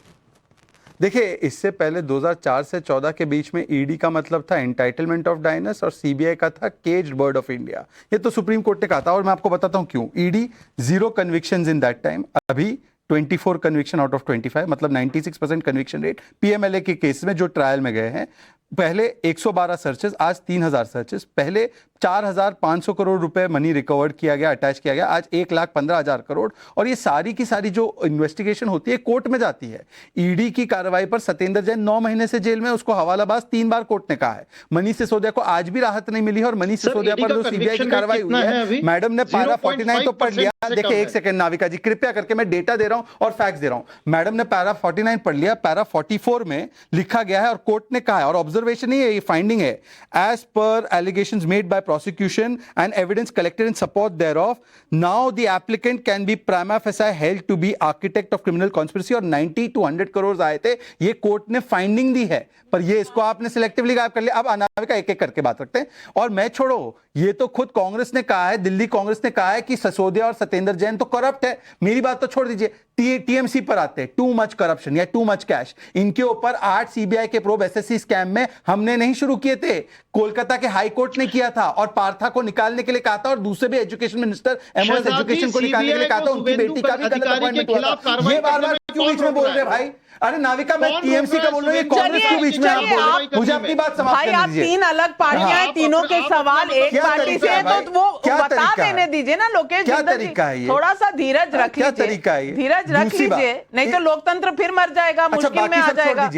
देखिए, इससे पहले 2004 से 14 के बीच में ईडी का मतलब था एंटाइटलमेंट ऑफ डायनेस और सीबीआई का था केज्ड बर्ड ऑफ इंडिया। ये तो सुप्रीम कोर्ट ने कहा था, और मैं आपको बताता हूं क्यों। ED 0 convictions in that time, अभी 24 कन्विक्शन आउट ऑफ 25, मतलब 96% कन्विक्शन रेट पीएमएलए के केस में जो ट्रायल में गए हैं। पहले 112 सर्चेस, आज 3000 सर्चेस। पहले 4500 करोड़ रुपए मनी रिकवर्ड किया गया, अटैच किया गया, आज 1,15,000 करोड़। और ये सारी की सारी जो इन्वेस्टिगेशन होती है कोर्ट में जाती है। ईडी की कार्रवाई पर सत्येंद्र जैन 9 महीने से जेल में, उसको हवालाबाज 3 बार कोर्ट ने कहा है। मनीष सिसोदिया को आज भी राहत नहीं मिली है, और मनीष सिसोदिया पर जो सीबीआई की कार्रवाई हुई है, मैडम ने पारा 49 तो पढ़ लिया। देखिए एक सेकंड नाविका जी, कृपया करके, मैं डेटा दे रहा हूं और फैक्ट्स दे रहा हूं। मैडम ने पारा 49 पढ़ लिया, पारा 44 में लिखा गया है और कोर्ट ने कहा है, और ऑब्जर्वेशन नहीं है, ये फाइंडिंग है। एज पर allegations made by prosecution and evidence collected in support thereof, now the applicant can be prima facie held to be architect of criminal conspiracy। और 90 to 100 करोड़ आए थे, ये कोर्ट ने फाइंडिंग दी है, पर ये इसको आपने सिलेक्टिवली गायब कर लिया। अब अनामिका एक एक करके बात रखते हैं। और मैं छोड़ो, ये तो खुद कांग्रेस ने कहा है, दिल्ली कांग्रेस ने कहा है कि सिसोदिया और सत्येंद्र जैन तो करप्ट है। मेरी बात तो छोड़ दीजिए, टीएमसी पर आते हैं, टू मच करप्शन या टू मच कैश। इनके ऊपर 8 सीबीआई के प्रोब एसएससी स्कैम में हमने नहीं शुरू किए थे, कोलकाता के हाई कोर्ट ने किया था, और पार्था को निकालने के लिए कहा था, और दूसरे भी एजुकेशन मिनिस्टर एमओएस एजुकेशन को निकालने के लिए कहा था। उनकी बेटी का भी गलत अपॉइंटमेंट हुआ था। ये बार-बार क्यों बीच में बोल रहे भाई? अरे नाविका, मैं टीएमसी का बोल रहा हूं, ये कांग्रेस क्यों बीच में आप बोल रहे हैं? मुझे अपनी बात समाप्त करने दीजिए। भाई, आप 3 अलग पार्टियां हैं, तीनों के सवाल एक पार्टी से, तो वो बता देने दीजिए ना लोकेश जिंदल जी। थोड़ा सा धीरज रख लीजिए, धीरज रख लीजिए, नहीं तो लोकतंत्र फिर मर जाएगा, मुश्किल में आ जाएगा।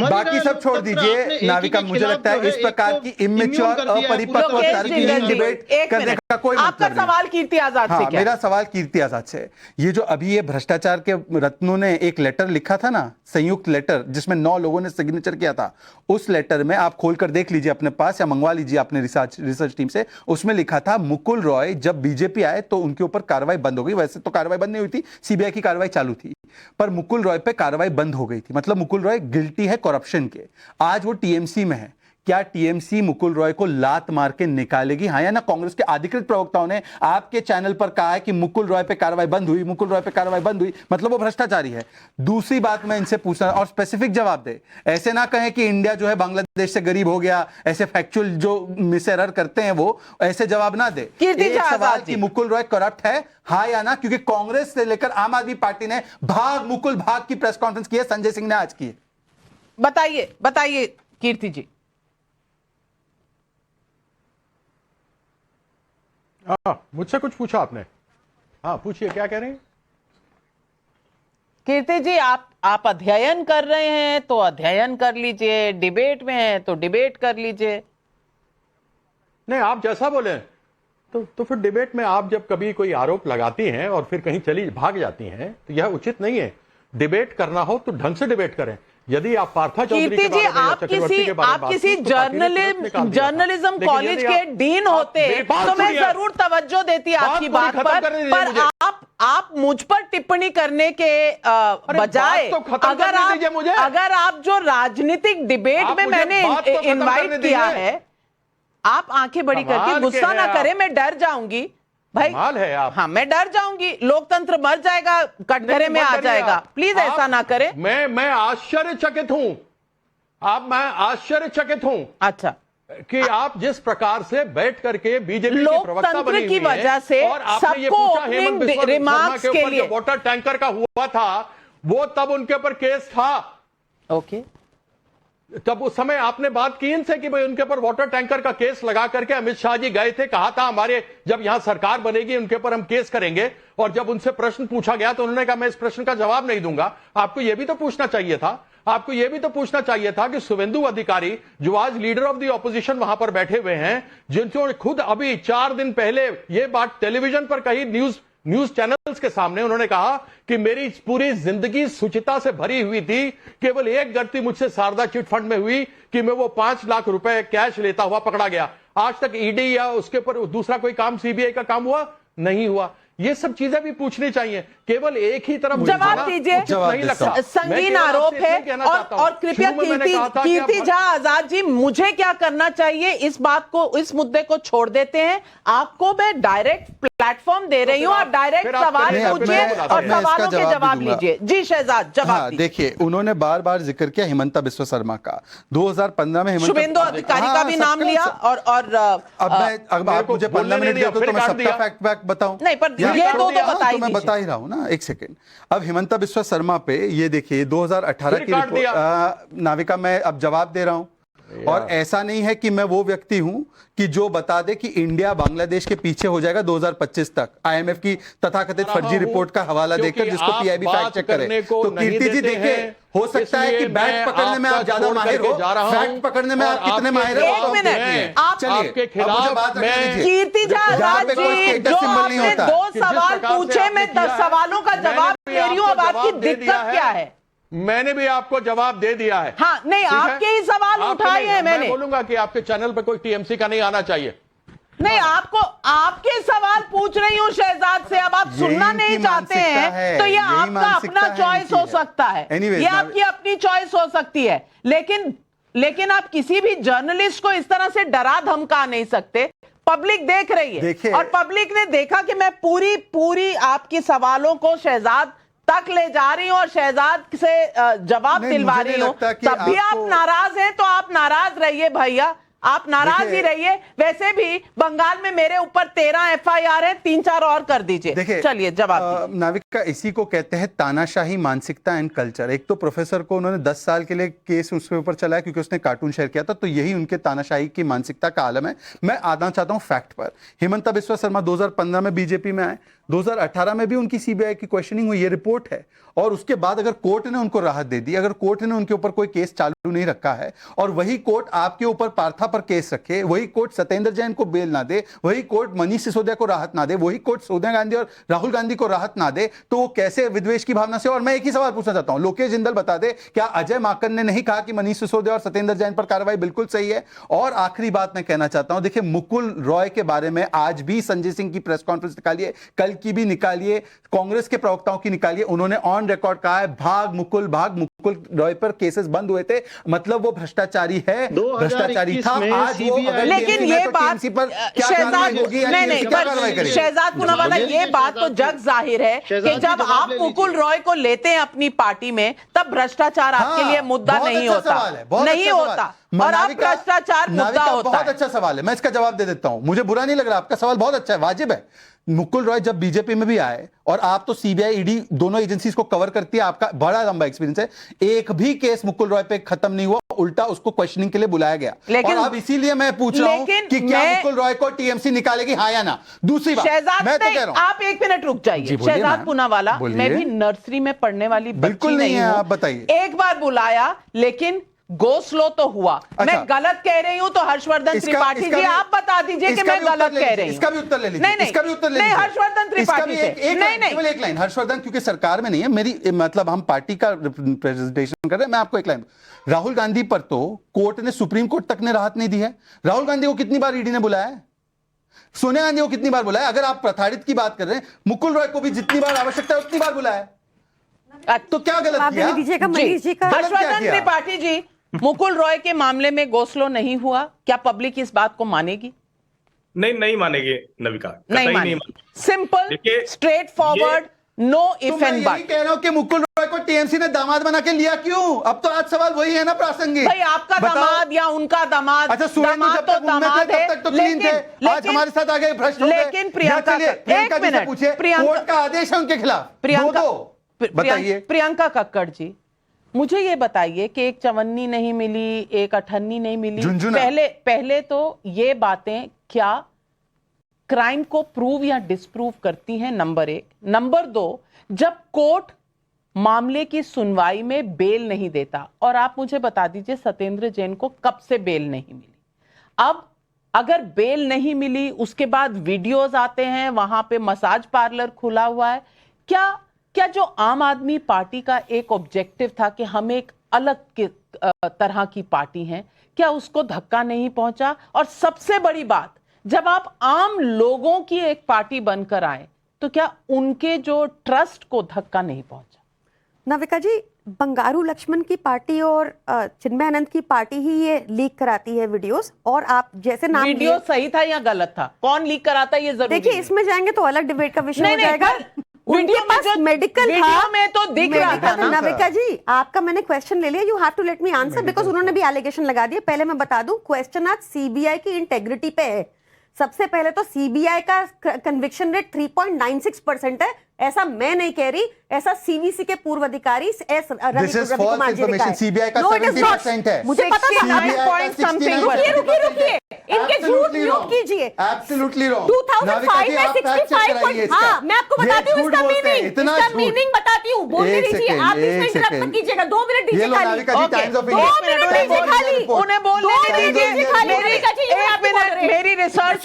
बाकी सब छोड़ दीजिए नाविका, मुझे लगता है इस प्रकार की इमेच्योर, अपरिपक्व तर्कहीन डिबेट करने का कोई मतलब नहीं। आपका सवाल कीर्ति आजाद से क्या? मेरा सवाल कीर्ति आजाद से, ये जो अभी ये भ्रष्टाचार के रत्नों ने एक लेटर लिखा था ना, संयुक्त लेटर, जिसमें 9 लोगों ने सिग्नेचर किया था, उस लेटर में आप खोलकर देख लीजिए अपने पास या मंगवा लीजिए अपने रिसर्च टीम से। उसमें लिखा था मुकुल रॉय जब बीजेपी आए तो उनके ऊपर कार्रवाई बंद हो गई। वैसे तो कार्रवाई बंद नहीं हुई थी, सीबीआई की कार्रवाई चालू थी, पर मुकुल रॉय पे कार्रवाई बंद हो गई थी। मतलब मुकुल रॉय गिल्टी है करप्शन के। आज वो टीएमसी में है। क्या टीएमसी मुकुल रॉय को लात मार के निकालेगी, हाँ या ना? कांग्रेस के अधिकृत प्रवक्ताओं ने आपके चैनल पर कहा है कि मुकुल रॉय पे कार्रवाई बंद हुई, मुकुल रॉय पे कार्रवाई बंद हुई, मतलब वो भ्रष्टाचारी है। दूसरी बात मैं इनसे पूछना, और स्पेसिफिक जवाब दे, ऐसे ना कहें कि इंडिया जो है बांग्लादेश से गरीब हो गया, ऐसे फैक्चुअल जो मिस एरर करते हैं वो ऐसे जवाब ना दे। एक सवाल कि मुकुल रॉय करप्ट है, हाँ या ना? क्योंकि कांग्रेस से लेकर आम आदमी पार्टी ने भाग मुकुल भाग की प्रेस कॉन्फ्रेंस की है, संजय सिंह ने आज की है। बताइए बताइए कीर्ति जी। मुझसे कुछ पूछा आपने? हाँ पूछिए, क्या कह रहे हैं? कीर्ति जी, आप अध्ययन कर रहे हैं तो अध्ययन कर लीजिए, डिबेट में हैं तो डिबेट कर लीजिए। नहीं, आप जैसा बोले तो फिर डिबेट में आप जब कभी कोई आरोप लगाती हैं और फिर कहीं चली भाग जाती हैं तो यह उचित नहीं है। डिबेट करना हो तो ढंग से डिबेट करें। यदि आप पार्था चौधरी कीर्ति के जी, बारे में या आप चक्रवर्ती किसी के बारे में बात की, तो पार्टी ने तुरंत निकाल दिया था। जर्नलिज्म लेकिन कॉलेज यदि के आप- डीन आप होते मेरी बात तो मैं सुनिए। जरूर तवज्जो देती आपकी बात बात पूरी खत्म पर, करने दीजिए मुझे। आप मुझ पर टिप्पणी करने के बजाय बात तो खत्म करने दीजिए मुझे। अगर आप जो राजनीतिक डिबेट आप में मुझे मैंने बात तो खत्म इनवाइट करने किया दीजिए। है, आप आंखें बड़ी कमाल करके के गुस्सा हैं ना आप। करें, मैं डर जाऊंगी भाई। कमाल है आप। हाँ, मैं डर जाऊंगी, लोकतंत्र मर जाएगा, कटघरे में मत आ करिए जाएगा। आप। प्लीज आप- ऐसा ना करें। मैं आश्चर्यचकित हूं। मैं आश्चर्यचकित हूं अच्छा, कि आप जिस प्रकार से बैठ करके बीजेपी की प्रवक्ता लोकतंत्र बनी की हुई हैं, वजह से और आपने ये सबको पूछा हेमंत opening बिस्वा शर्मा remarks के के ऊपर लिए। जो वाटर टैंकर का हुआ था, वो तब उनके ऊपर केस था। ओके, तब उस समय आपने बात की इनसे कि भाई उनके ऊपर वाटर टैंकर का केस लगा करके अमित शाह जी गए थे, कहा था हमारे जब यहां सरकार बनेगी उनके ऊपर हम केस करेंगे। और जब उनसे प्रश्न पूछा गया तो उन्होंने कहा मैं इस प्रश्न का जवाब नहीं दूंगा। आपको यह भी तो पूछना चाहिए था, आपको यह भी तो पूछना चाहिए था कि शुभेंदु अधिकारी जो आज लीडर ऑफ द ऑपोजिशन वहां पर बैठे हुए हैं, जिनसे खुद अभी 4 दिन पहले यह बात टेलीविजन पर कही, न्यूज चैनल्स के सामने उन्होंने कहा कि मेरी पूरी जिंदगी शुचिता से भरी हुई थी, केवल एक गलती मुझसे शारदा चिट फंड में हुई कि मैं वो 5 लाख रुपए कैश लेता हुआ पकड़ा गया। आज तक ईडी या उसके ऊपर दूसरा कोई काम सीबीआई का काम हुआ नहीं हुआ। ये सब चीजें भी पूछनी चाहिए, केवल एक ही तरफ जवाब उठाना दीजिए। उचित नहीं लगता। मैं संगीन केवल आरोप आपसे है। इतना कहना चाहता हूं। और कृपया शुरू में मैंने कहा था कि कीर्ति आप- झा आजाद जी, मुझे क्या करना चाहिए, इस बात को, इस मुद्दे को छोड़ देते हैं। आपको मैं डायरेक्ट प्लेटफॉर्म दे रही हूं, आप डायरेक्ट फिर आप सवाल करें, अब पूछिए मैं और इसका सवालों के जवाब भी जवाब दूंगा। लीजिए। जी शहजाद, जवाब हाँ, दीजिए। देखिए उन्होंने बार बार जिक्र किया हिमंता बिस्वा शर्मा का। 2015 में शुभेंदु अधिकारी का भी नाम लिया। और अब आप मेरे को मुझे बोलने 15 मिनट नहीं दिया, दे तो फिर मैं काट सबका दिया। फैक्ट बैक बताऊं। नहीं, पर या- ये दो तो हाँ, बता ही तो मैं दीजिए। बता ही रहा हूं ना, एक सेकंड। अब हिमंता बिस्वा शर्मा पे ये देखिए 2018 फिर की काट दिया। रिपोर्ट, नाविका मैं अब जवाब दे रहा हूं। और ऐसा नहीं है कि मैं वो व्यक्ति हूं कि जो बता दे कि इंडिया बांग्लादेश के पीछे हो जाएगा 2025 तक, आईएमएफ की तथाकथित फर्जी रिपोर्ट का हवाला देकर, जिसको पीआईबी फैक्ट चेक करे। तो कीर्ति जी देखिए, हो सकता है कि बैट पकड़ने में आप ज्यादा माहिर हो, फैक्ट पकड़ने में आप कितने माहिर हो, एक मिनट, आप चलिए आपके अब मुझे खिलाफ बात रखने मैं- दीजिए। कीर्ति झा जहाँ आजाद पे कोई जी, status जो symbol नहीं आपने होता। 2 जिस सवाल प्रकार से पूछे, आपने मैं 10 किया है, सवालों का मैंने जवाब भी दे रही हूं। अब आपको आपकी जवाब दे दिया दिक्कत क्या है? मैंने भी आपको जवाब दे दिया है। हाँ, नहीं, ठीक है? आपके ही सवाल आपके उठाए नहीं, हैं मैंने। मैं बोलूंगा कि आपके चैनल पे कोई टीएमसी का नहीं आना चाहिए। नहीं, आपको आपके सवाल पूछ रही हूं शहजाद से। अब आप यही सुनना इनकी नहीं चाहते मानसिकता हैं है, तो ये यही आपका मानसिकता अपना है चॉइस इनकी हो है। सकता है। Anyways, ये now- आपकी अपनी चॉइस हो सकती है, लेकिन आप किसी भी जर्नलिस्ट को इस तरह से डरा धमका नहीं सकते। पब्लिक देख रही है देखिए- और पब्लिक ने देखा कि मैं पूरी आपकी सवालों को शहजाद तक ले जा रही हूं और शहजाद से जवाब नहीं, दिलवा मुझे रही नहीं हूं। लगता कि तब भी आप आपको- नाराज हैं तो आप नाराज रहिए भैया, आप नाराज देखिए- ही रहिए। वैसे भी बंगाल में मेरे ऊपर 13 एफआईआर है, 3-4 और कर दीजिए। देखिए चलिए जवाब दीजिए। नाविका, इसी को कहते हैं तानाशाही मानसिकता एंड कल्चर। एक तो प्रोफेसर को उन्होंने 10 साल के लिए केस उसके ऊपर चलाया क्योंकि उसने कार्टून शेयर किया था, तो यही उनके तानाशाही की मानसिकता का आलम है। मैं आना चाहता हूं फैक्ट पर। हिमंता बिस्वा शर्मा 2015 में बीजेपी में आए, 2018 में भी उनकी सीबीआई की क्वेश्चनिंग हुई, ये रिपोर्ट है। और उसके बाद अगर कोर्ट ने उनको राहत दे दी, अगर कोर्ट ने उनके ऊपर कोई केस चालू नहीं रखा है, और वही कोर्ट आपके ऊपर पार्था पर केस रखे, वही कोर्ट सत्येंद्र जैन को बेल ना दे, वही कोर्ट मनीष सिसोदिया को राहत ना दे, वही कोर्ट सोनिया गांधी और राहुल गांधी को राहत ना दे, तो वो कैसे विद्वेष की भावना से। और मैं एक ही सवाल पूछना चाहता हूं, लोकेश जिंदल बता दे, क्या अजय माकन ने नहीं कहा कि मनीष सिसोदिया और सत्येंद्र जैन पर कार्रवाई बिल्कुल सही है? और आखिरी बात मैं कहना चाहता हूं, देखिए मुकुल रॉय के बारे में आज भी संजय सिंह की प्रेस कॉन्फ्रेंस निकालिए, कल की भी निकालिए, कांग्रेस के प्रवक्ताओं की निकालिए, उन्होंने ऑन रिकॉर्ड कहा है भाग मुकुल रॉय पर केसेस बंद हुए थे, मतलब वो भ्रष्टाचारी है, 2021 भ्रष्टाचारी था। में आज वो CBI अगर लेकिन TMC में ये तो बात TMC पर क्या शहजाद, कार्रवाई होगी या नहीं TMC क्या कार्रवाई पर करेगी? शहजाद पूनावाला, ये बात तो जग जाहिर है कि शहजाद जी, जब जवाब आप ले मुकुल लीजिए। रॉय को लेते हैं अपनी पार्टी में, तब भ्रष्टाचार आपके हाँ, लिए मुद्दा बहुत नहीं अच्छा होता, सवाल है, बहुत नहीं अच्छा सवाल। होता, और अब नाविका- भ्रष्टाचार मुद्दा नाविका, होता बहुत है। अच्छा सवाल है, मैं इसका जवाब दे देता हूं, मुझे बुरा नहीं लग रहा, आपका सवाल बहुत अच्छा है, वाजिब है। मुकुल रॉय जब बीजेपी में भी आए, और आप तो सीबीआई ईडी दोनों एजेंसीज को कवर करती है, आपका बड़ा लंबा एक्सपीरियंस है, एक भी केस मुकुल रॉय पे खत्म नहीं हुआ, उल्टा उसको क्वेश्चनिंग के लिए बुलाया गया। लेकिन- और अब इसीलिए मैं पूछ रहा हूं लेकिन कि क्या मैं- मुकुल रॉय को टीएमसी निकालेगी, हाँ या ना? दूसरी बात शहजाद, मैं तो नहीं, कह रहा हूं, आप एक मिनट रुक जाइए। जी, बोलिए शहजाद मैम, पूनावाला, बोलिए। मैं भी नर्सरी में पढ़ने वाली बिल्कुल बच्ची नहीं है, हूं। आप बताइए। एक बार बुलाया, लेकिन गोस्लो तो हुआ। अच्छा। मैं गलत कह रही हूं तो हर्षवर्धन त्रिपाठी जी आप बता दीजिए कि मैं गलत कह रही हूं। इसका भी उत्तर ले लीजिए। नहीं, इसका भी उत्तर ले नहीं, लीजिए। हर्षवर्धन त्रिपाठी से केवल एक लाइन। हर्षवर्धन क्योंकि सरकार में नहीं है, मेरी मतलब हम पार्टी का रिप्रेजेंटेशन कर रहे हैं, मैं आपको एक लाइन। राहुल गांधी पर तो कोर्ट ने, सुप्रीम कोर्ट तक ने राहत नहीं दी है। राहुल गांधी को कितनी बार ईडी ने बुलाया है? सोनिया गांधी को कितनी बार बुलाया? अगर आप प्रताड़ित की बात कर रहे हैं, मुकुल रॉय को भी जितनी बार आवश्यकता है उतनी बार बुलाया है। तो क्या गलत किया? दीजिएगा मनीष जी का। हर्षवर्धन त्रिपाठी जी, मुकुल रॉय के मामले में गोस्लो नहीं हुआ, क्या पब्लिक इस बात को मानेगी? नहीं मानेगी नविका, नहीं मानेगी। Simple, straight forward, know if and but. कह रहा हूं कि मुकुल रॉय को टीएमसी ने दामाद बना के लिया क्यों? अब तो आज सवाल वही है ना प्रासंगिक। भाई आपका दामाद या उनका दामाद? अच्छा, सुरेंद्र जब तक उनमें थे तब तक तो क्लीन थे, आज हमारे साथ आ गए भ्रष्ट हो गए। लेकिन प्रियंका, एक मिनट पूछिए, कोर्ट का आदेश है उनके खिलाफ। बताइए प्रियंका कक्कड़ जी, मुझे ये बताइए कि एक चवन्नी नहीं मिली, एक अठन्नी नहीं मिली। पहले तो ये बातें क्या क्राइम को प्रूव या डिसप्रूव करती हैं? नंबर 1। नंबर 2, जब कोर्ट मामले की सुनवाई में बेल नहीं देता, और आप मुझे बता दीजिए सत्येंद्र जैन को कब से बेल नहीं मिली। अब अगर बेल नहीं मिली, उसके बाद वीडियोस आते हैं, वहां पे मसाज पार्लर खुला हुआ है। क्या जो आम आदमी पार्टी का एक ऑब्जेक्टिव था कि हम एक अलग तरह की पार्टी हैं, क्या उसको धक्का नहीं पहुंचा? और सबसे बड़ी बात, जब आप आम लोगों की एक पार्टी बनकर आए तो क्या उनके जो ट्रस्ट को धक्का नहीं पहुंचा? नविका जी, बंगारू लक्ष्मण की पार्टी और चिन्मयानंद की पार्टी ही ये लीक कराती है वीडियोस, और आप जैसे नाम वीडियो सही था या गलत था, कौन लीक कराता है ये जरूरी देखिए, इसमें जाएंगे तो अलग डिबेट का विषय हो जाएगा। वीडियो में जो मेडिकल वीडियो में तो दिख रहा था ना। नविका जी, आपका मैंने क्वेश्चन ले लिया, you have to let me answer, because उन्होंने भी एलिगेशन लगा दिए। पहले मैं बता दूं, क्वेश्चन आज सीबीआई की इंटेग्रिटी पे है। सबसे पहले तो सीबीआई का कन्विक्शन रेट 3.96% है। ऐसा मैं नहीं कह रही, ऐसा सीवीसी के पूर्व अधिकारी एस रवि कुमार जी ने कहा है। सीबीआई का 70% है। मुझे पता था। रुकिए, इनके झूठ म्यूट कीजिए। Absolutely wrong. 2005 में 65। हाँ, मैं आपको बताती हूँ इसका मीनिंग। इसका मीनिंग बताती हूँ, बोलने दीजिए। आप इसमें इंटरप्ट मत कीजिएगा। 2 मिनट दीजिए खाली। 2 मिनट दीजिए खाली, उन्हें बोलने दीजिए। मेरी रिसर्च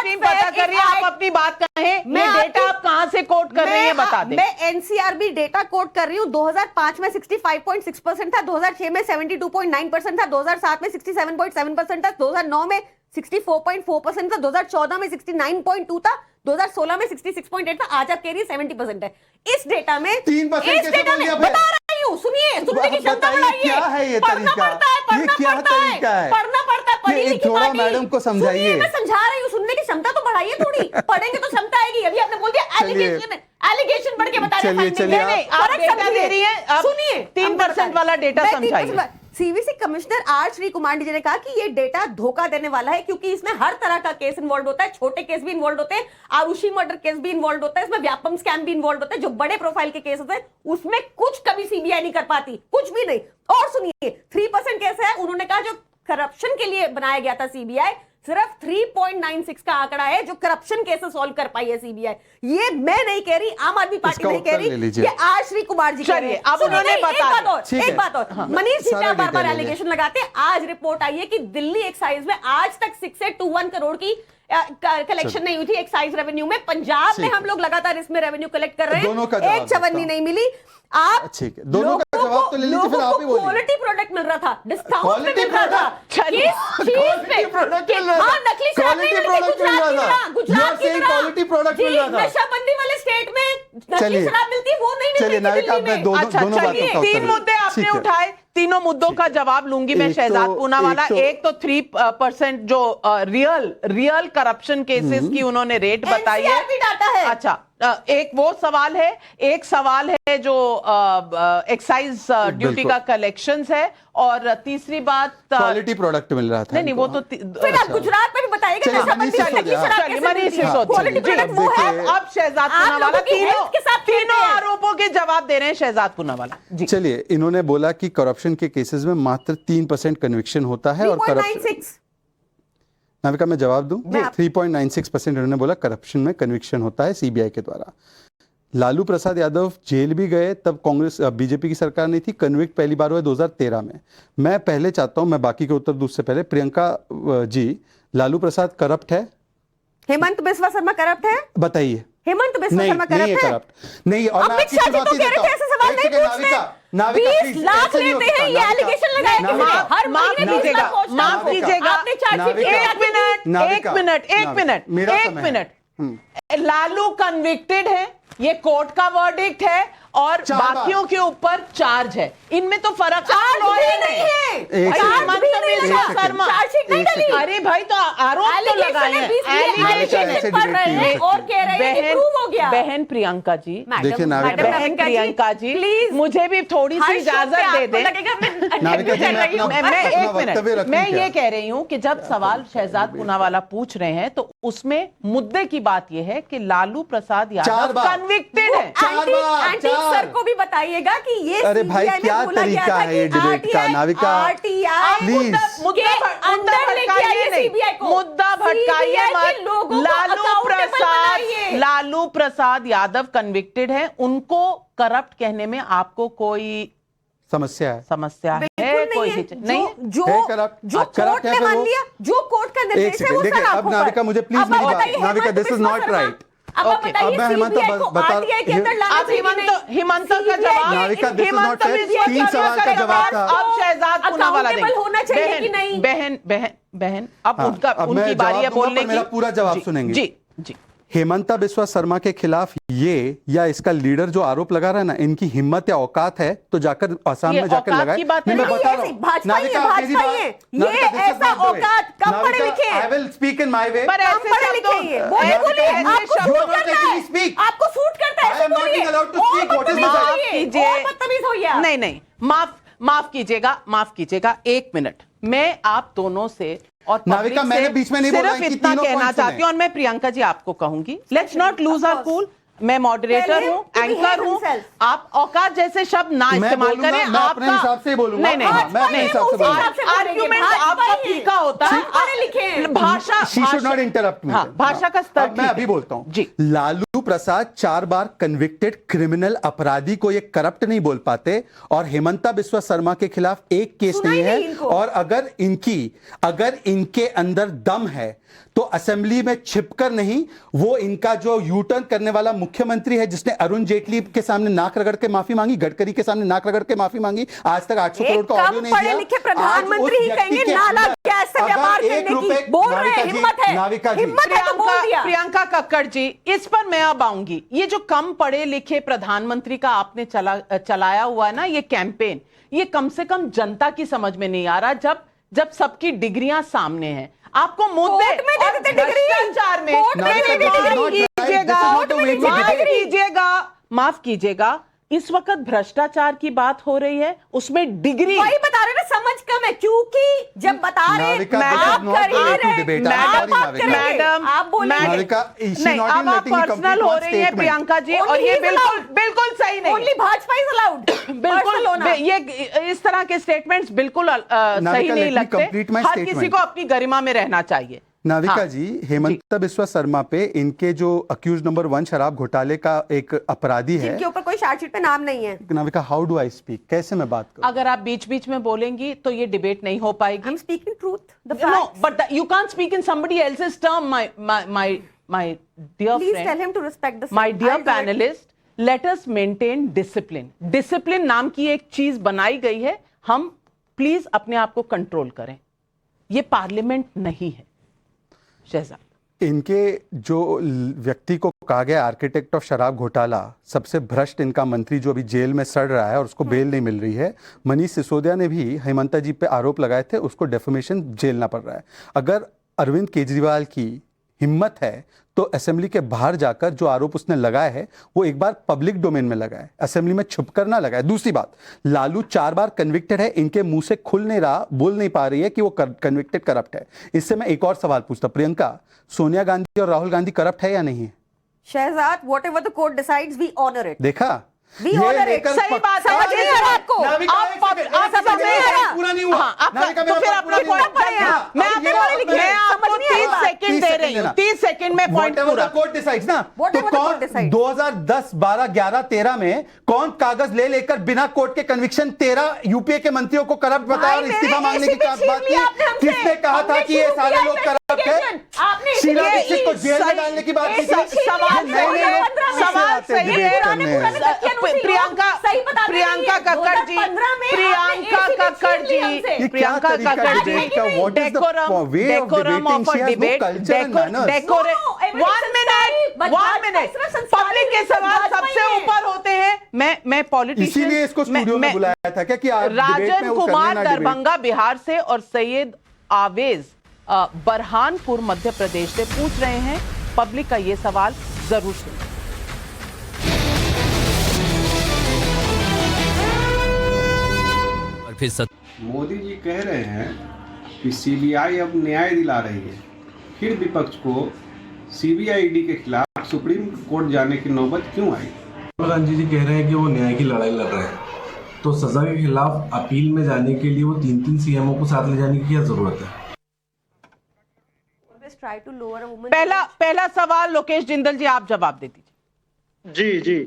टीम पता कर रही है, आप अपनी बात कहें। ये डेटा आप कहां से कोट कर रही है, बता दें। मैं एनसीआरबी डेटा कोट कर रही हूँ। 2005 में 65.6% था, 2006 में 72.9% था, 2007 में 67.7% था, 2009 में 64.4% था, 2014 में 69.2 था, 2016 में 66.8 था। आज आप कह रही है 70% है। इस डेटा में 3% बता रही हूँ, सुनिए, सुनने की क्षमता बढ़ाइए। क्या है ये तरीका? ये क्या तरीका है? पढ़ना पड़ता है, पढ़ी लिखी थोड़ा पार्टी। मैडम को समझाइए। मैं समझा रही हूँ, सुनने की क्षमता तो बढ़ाइए थोड़ी। पढ़ेंगे तो क्षमता आएगी। अभी आपने बोल दिया एलिगेशन बढ़ के बता चलिए, आप डेटा दे रही है। सुनिए, 3% वाला डेटा समझाइए। CVC commissioner R Shri Kumar ji ने कहा कि ये डेटा धोखा देने वाला है, क्योंकि इसमें हर तरह का केस इन्वॉल्व होता है। छोटे केस भी इन्वॉल्व होते हैं, आरुषि मर्डर केस भी इन्वॉल्व होता है, इसमें व्यापम स्कैम भी इन्वॉल्व होता है। जो बड़े प्रोफाइल के केस होते हैं उसमें कुछ कभी सीबीआई नहीं कर पाती, कुछ भी नहीं। और सुनिए, 3% केस है, उन्होंने कहा जो करप्शन के लिए बनाया गया था सीबीआई, सिर्फ 3.96 का आंकड़ा है जो करप्शन केसेस सॉल्व कर पाई है सीबीआई। ये मैं नहीं कह रही, आम आदमी पार्टी नहीं कह रही, ये आर श्री कुमार जी कह रहे हैं। अब उन्होंने एक बात और, मनीष जी पे बार-बार एलिगेशन लगाते हैं। आज रिपोर्ट आई है कि दिल्ली एक्साइज में आज तक 621 करोड़ की कलेक्शन नहीं हुई थी एक्साइज रेवेन्यू में। पंजाब में हम लोग लगातार इसमें रेवेन्यू कलेक्ट कर रहे हैं, एक चवन्नी नहीं मिली। आप ठीक है, दोनों का जवाब तो ले लीजिए, फिर आप ही बोलिए। क्वालिटी प्रोडक्ट मिल रहा था, डिस्काउंट में मिल रहा था, किस चीज पे? हाँ, नकली शराब नहीं मिल रही, गुजरात की तरह क्वालिटी प्रोडक्ट मिल रहा था। नशाबंदी वाले स्टेट में नकली शराब मिलती है, वो नहीं मिल रही थी दिल्ली में। अच्छा, 3 मुद्दे आपने उठाए, तीनों मुद्दों का जवाब लूंगी मैं शहजाद पूनावाला। एक तो 3% जो रियल करप्शन केसेस की उन्होंने रेट बताई है। डाटा है। अच्छा, एक वो सवाल है, एक सवाल है जो एक्साइज ड्यूटी का कलेक्शंस है, और तीसरी बात क्वालिटी प्रोडक्ट मिल रहा था। नहीं, वो तो फिर आप गुजरात में भी बताइएगा नशाबंदी से नकली शराब कैसे क्वालिटी प्रोडक्ट वो है। अब शहजाद पूनावाला तीनों आरोपों के जवाब दे रहे हैं शहजाद पूनावाला जी। चलिए, इन्होंने बोला कि करप्शन के केसेस में मात्र 3% कन्विक्शन होता है, और करप्शन, नाविका मैं जवाब दूं, 3.96% इन्होंने बोला करप्शन में कन्विक्शन होता है सीबीआई के द्वारा। लालू प्रसाद यादव जेल भी गए, तब कांग्रेस बीजेपी की सरकार नहीं थी। कन्विक्ट पहली बार हुए 2013 में। मैं पहले चाहता हूं, मैं बाकी के उत्तर दूं उससे पहले, प्रियंका जी, लालू प्रसाद करप्ट है? हेमंत बिस्वा शर्मा करप्ट है? बताइए। हेमंत बिस्वा नहीं, शर्मा नहीं है करप्ट है? करप्ट नहीं। और मैं अमित आपकी शाह जी चुनौती तो कह रहे देता थे हूं। ऐसे सवाल एक नहीं सेकंड, पूछते। नाविका, 20 please, लाख ऐसे नहीं हो लेते हैं, सकता, ये नाविका। एलिगेशन लगाया किसी ने। नाविका, हर महीने 20 कीजिएगा, लाख पहुंचता माफ है। कीजिएगा। आपने चार्जशीट नाविका, किया एक मिनट, एक नाविका, मिनट, एक नाविका, मिनट, मेरा एक समय है। मिनट। लालू कन्विक्टेड है, ये कोर्ट का वर्डिक्ट है, और चार बार। बाकियों के ऊपर चार्ज है। इनमें तो फर्क चार्ज भी नहीं है। एक चार्ज सेकंड, भी नहीं लगा। शर्मा, चार्जशीट नहीं डली। अरे भाई, तो आरोप तो लगाए हैं। एलिगेशन पढ़ रहे हैं और कह रहे हैं कि प्रूव हो गया। बहन प्रियंका जी, देखिए नाविका, बहन प्रियंका जी, प्लीज मुझे भी थोड़ी सी इजाजत दे दे। नाविका जी, मैं अपना मैं एक वक्तव्य मिनट, रखूं मैं क्या? ये कह रही हूं कि जब सवाल शहजाद पूनावाला पूछ रहे हैं तो उसमें मुद्दे की बात यह है कि लालू प्रसाद चार यादव बार। कन्विक्टेड है। सर को भी बताइएगा कि ये अरे भाई, CBI में क्या बोला गया तरीका था है ये कि डिबेट का? RTI Navika, please. मुद्दा अंदर लेके आइए नहीं, CBI को। मुद्दा भटकाइए CBI के मत। लोगों को accountable लालू प्रसाद यादव कन्विक्टेड है, उनको करप्ट कहने में आपको कोई समस्या है? समस्या है? बिल्कुल कोई नहीं है। हिच- नहीं जो है करप्ट? जो करप्ट कोर्ट है ने फिर मान वो? लिया, जो कोर्ट का एक निर्देश है सेकंड, वो देखिए, सर अब आंखों नाविका पर। मुझे प्लीज अब मेरी बात, बताइए, Navika, Hemant this is Biswa not Sharma, right. अब आप बताइए अब मैं हेमंत CBI को बता- RTI के अंदर लाना अब चाहिए कि नहीं? हिमंत का CBI जवाब, Navika, this is Himanta not fair. Biswa 3 Sharma सवाल का जवाब था। अब शहजाद पूनावाला Accountable होना चाहिए बहन, कि नहीं? बहन बहन बहन, अब हाँ, उनका अब मैं उनकी बारी है जवाब दूंगा, बोलने पर मेरा की। पूरा जवाब जी, सुनेंगे। जी जी। हेमंता बिस्वा शर्मा के खिलाफ ये या इसका लीडर जो आरोप लगा रहा है ना, इनकी हिम्मत या औकात है तो जाकर आसाम ये में जाकर औकात लगाए। की बात नहीं, मैं नहीं, बता रहा हूं। भाजपा ही है, नाविका, मेरी भाजपा ही बात- है। नाविका, ये this is ऐसा not the way. औकात कम पढ़े नाविका, लिखे हैं। I will speak in my way. पर कम ऐसे पढ़े लिखे हैं। शब्दों- बोलिए, ऐसे बोलिए, शब्दों- आपको You सूट are not करता letting है। me speak. आपको सूट करता है, I am not बोलिए। being allowed to और speak. What is this? बदतमीज माफ होइए, कीजिए। और बदतमीज होइए। नहीं नहीं, माफ कीजिएगा, एक मिनट। मैं आप दोनों से और नाविका, public मैंने से बीच में नहीं बोला सिर्फ है कि इतना तीनों कहना point चाहती हूँ, और मैं प्रियंका जी आपको कहूंगी, let's not lose our cool. मैं मॉडरेटर Tell him हूँ, to एंकर behave हूँ, himself. आप औकात जैसे शब्द ना मैं इस्तेमाल बोलूंगा, करें। मैं अपने हिसाब से ही बोलूंगा। नहीं नहीं, हाँ, मैं अपने हिसाब से बोलूंगा। आर्गुमेंट आपका फीका होता है। पढ़े लिखे हैं। भाषा She should not interrupt me. हाँ, भाषा का स्तर अब मैं ठीक अभी है। बोलता हूँ जी। लालू प्रसाद 4 बार कन्विक्टेड क्रिमिनल अपराधी को ये करप्ट नहीं बोल पाते, और हेमंता बिस्वा शर्मा के खिलाफ एक केस सुना नहीं ही है। नहीं इनको। और अगर इनके अंदर दम है तो असेंबली में छिपकर नहीं, वो इनका जो यू टर्न करने वाला मुख्यमंत्री है, जिसने अरुण जेटली के सामने नाक रगड़ के माफी मांगी, गडकरी के सामने नाक रगड़ के माफी मांगी, आज तक 800 करोड़ का ऑडियो नहीं दिया। पढ़े लिखे प्रधानमंत्री ही कहेंगे नाला गैस से व्यापार करने की। बोल रहे हैं, हिम्मत है, नाविका जी, हिम्मत है तो बोल दिया। प्रियंका कक्कड़ जी, इस पर मैं अब आऊंगी। ये जो कम पढ़े लिखे प्रधानमंत्री का आपने चलाया हुआ है ना ये कैंपेन, ये कम से कम जनता की समझ में नहीं आ रहा। जब सबकी डिग्रियां सामने हैं, आपको मुद्दे कोर्ट में दे देते डिग्री। भ्रष्टाचार में कोर्ट में दे देते डिग्री। माफ कीजिएगा, इस वक्त भ्रष्टाचार की बात हो रही है, उसमें डिग्री वही बता रहे ना, समझ कम है, क्योंकि जब बता रहे हैं नाविका, मैडम, आप this is not कर the ही way to रहे, debate. I'm आप sorry, बात नाविका. करेंगे, मैडम, आप बोलेंगे। नाविका, she नहीं, not अब even आप letting me पर्सनल complete हो one रही है statement. प्रियंका जी, और Only ये he is बिल्कुल allowed. बिल्कुल सही नहीं। Only Bhajpa is allowed. बिल्कुल ये इस तरह के स्टेटमेंट्स बिल्कुल सही नाविका, नहीं let me लगते। complete my हर किसी statement. को अपनी गरिमा में रहना चाहिए। नाविका हाँ, जी, हेमंता बिस्वा शर्मा पे इनके जो अक्यूज नंबर 1 शराब घोटाले का एक अपराधी है, जिनके ऊपर कोई चार्जशीट पे नाम नहीं है। Navika, how do I speak, कैसे मैं बात करूं? अगर आप बीच बीच में बोलेंगी तो ये डिबेट नहीं हो पाएगी। I'm speaking truth, the No, facts. but you can't speak in somebody else's term, my dear Please friend, tell him to respect the my same. dear I'll do it. panelist. Let us maintain discipline. Discipline नाम की एक चीज बनाई गई है, हम please अपने आप को कंट्रोल करें। ये पार्लियामेंट नहीं है। शहजाद, इनके जो व्यक्ति को कहा गया आर्किटेक्ट ऑफ शराब घोटाला, सबसे भ्रष्ट इनका मंत्री जो अभी जेल में सड़ रहा है और उसको बेल नहीं मिल रही है, मनीष सिसोदिया ने भी हेमंता जी पे आरोप लगाए थे, उसको डेफेमेशन झेलना पड़ रहा है। अगर अरविंद केजरीवाल की हिम्मत है तो असेंबली के बाहर जाकर जो आरोप उसने लगाए है वो एक बार पब्लिक डोमेन में लगाए, असेंबली में छुपकर ना लगाए। दूसरी बात, लालू 4 बार कन्विक्टेड है, इनके मुंह से खुल नहीं रहा, बोल नहीं पा रही है कि वो कन्विक्टेड करप्ट है। इससे मैं एक और सवाल पूछता, प्रियंका, सोनिया गांधी और राहुल गांधी करप्ट है या नहीं है? Shahzad, whatever the court decides, we honor it. देखा, We honor it. सही बात है। समझ नहीं आ रहा आपको? आप समझ नहीं आ रहा? पूरा नहीं हुआ। हाँ, तो फिर अपना पॉइंट पढ़ेगा। मैं आपको 30 सेकंड दे रही हूँ, 30 सेकंड में पॉइंट पूरा। कोर्ट डिसाइड्स ना, तो कौन 2010, 12, 11, 13 में कौन कागज ले लेकर बिना कोर्ट के कन्विक्शन 13 यूपीए के मंत्रियों को करप्ट बताया और इस्तीफा मांगने की बात की? किसने कहा था कि ये सारे लोग करप्ट है? शीला दीक्षित को जेल में डालने की बात की थी। सवाल सही है। Priyanka Kakkar ji, decorum of a debate, one minute, public के सवाल सबसे ऊपर होते हैं। मैं पॉलिटिशियन, इसीलिए इसको स्टूडियो में बुलाया था क्या कि आप राजन कुमार दरभंगा बिहार से और सैयद आवेज बरहानपुर मध्य प्रदेश से पूछ रहे हैं पब्लिक का ये सवाल, जरूर सुनिए। मोदी जी कह रहे हैं कि सीबीआई अब न्याय दिला रही है, फिर विपक्ष को सीबीआई ईडी के खिलाफ सुप्रीम कोर्ट जाने की नौबत क्यों आई? राहुल गांधी जी कह रहे हैं कि वो न्याय की लड़ाई लड़ रहे हैं, तो सजा के खिलाफ अपील में जाने के लिए वो 3-3 सीएमओ को साथ ले जाने की क्या जरूरत है? पहला सवाल लोकेश जिंदल जी, आप जवाब दे दीजिए। जी,